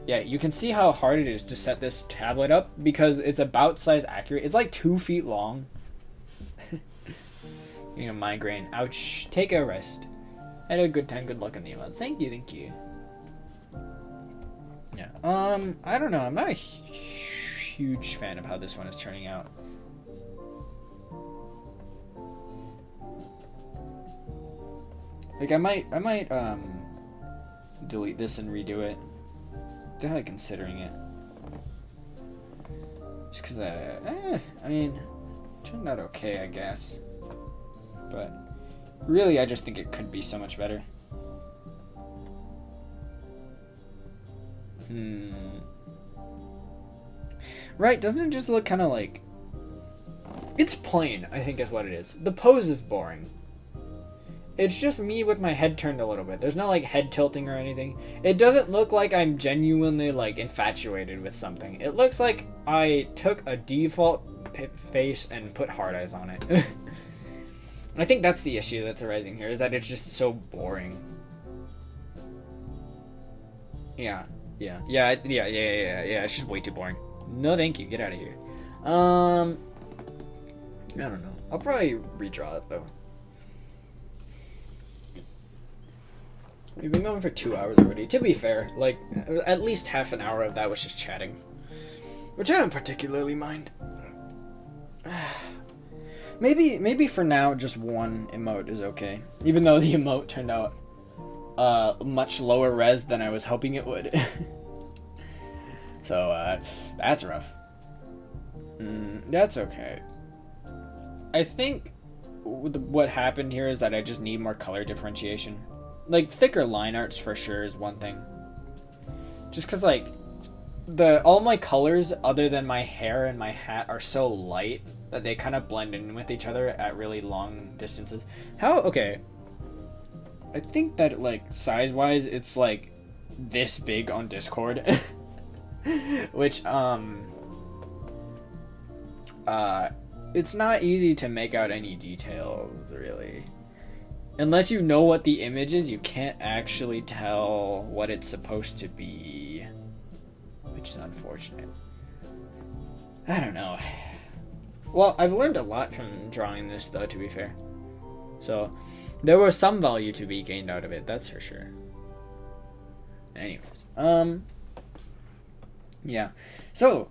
Yeah, you can see how hard it is to set this tablet up because it's about size accurate. It's like 2 feet long. You know, migraine. Ouch. Take a rest. Had a good time. Good luck in the emotes. Thank you. Yeah. I don't know. I'm not a huge fan of how this one is turning out. Like I might delete this and redo it. Definitely considering it. Just because I mean, it turned out okay, I guess. But really, I just think it could be so much better. Right, doesn't it just look kind of like... It's plain, I think is what it is. The pose is boring. It's just me with my head turned a little bit. There's no like head tilting or anything. It doesn't look like I'm genuinely like infatuated with something. It looks like I took a default face and put hard eyes on it. I think that's the issue that's arising here, is that it's just so boring. Yeah. It's just way too boring. No, thank you. Get out of here. I don't know. I'll probably redraw it though. We've been going for 2 hours already. To be fair, like at least half an hour of that was just chatting, which I don't particularly mind. Maybe for now, just one emote is okay. Even though the emote turned out much lower res than I was hoping it would. So that's rough. That's okay. I think what happened here is that I just need more color differentiation. Like thicker line arts for sure is one thing. Just because like all my colors other than my hair and my hat are so light that they kind of blend in with each other at really long distances. Okay. I think that like size wise it's like this big on Discord. Which it's not easy to make out any details really. Unless you know what the image is, you can't actually tell what it's supposed to be, which is unfortunate. I don't know. Well, I've learned a lot from drawing this though, to be fair. So there was some value to be gained out of it, that's for sure. Anyways, Yeah. So,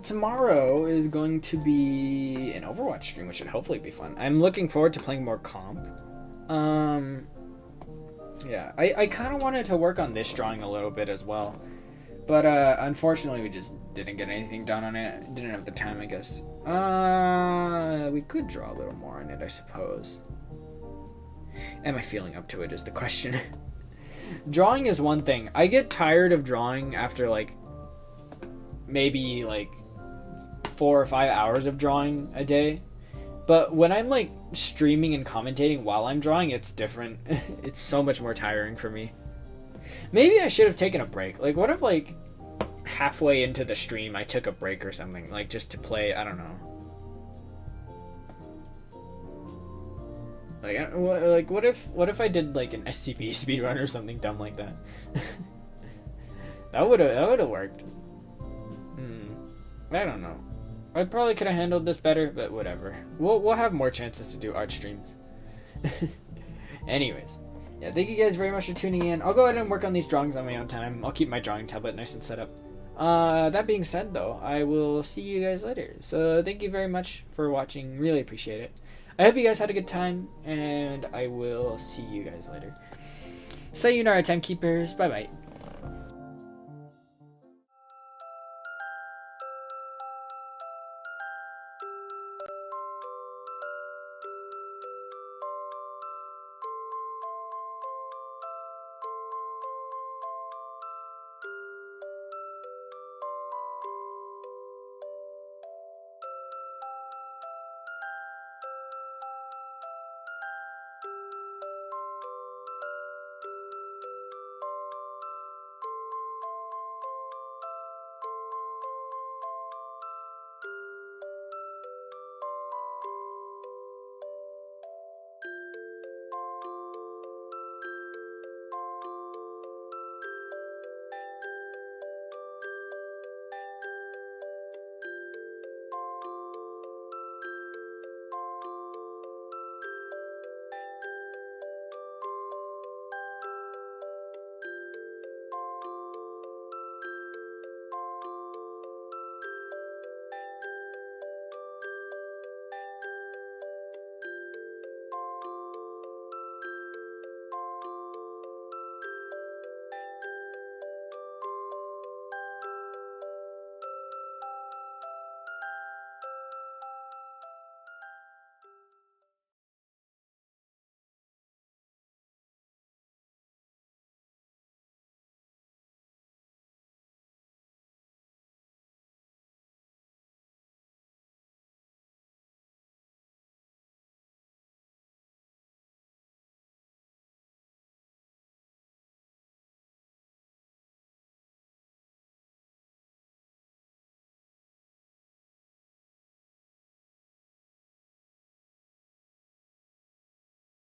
tomorrow is going to be an Overwatch stream, which should hopefully be fun. I'm looking forward to playing more comp. Um, yeah, I kind of wanted to work on this drawing a little bit as well. But, unfortunately, we just didn't get anything done on it. Didn't have the time, I guess. We could draw a little more on it, I suppose. Am I feeling up to it is the question. Drawing is one thing. I get tired of drawing after, like, maybe, like, 4 or 5 hours of drawing a day. But when I'm, like, streaming and commentating while I'm drawing, it's different. It's so much more tiring for me. Maybe I should have taken a break. Like, what if, like, halfway into the stream I took a break or something, like, just to play, I don't know. Like what if I did like an SCP speedrun or something dumb like that? That would have worked. I don't know. I probably could have handled this better, but whatever. We'll have more chances to do art streams. Anyways, yeah, thank you guys very much for tuning in. I'll go ahead and work on these drawings on my own time. I'll keep my drawing tablet nice and set up. That being said, though, I will see you guys later. So thank you very much for watching. Really appreciate it. I hope you guys had a good time, and I will see you guys later. Sayonara, Timekeepers. Bye-bye.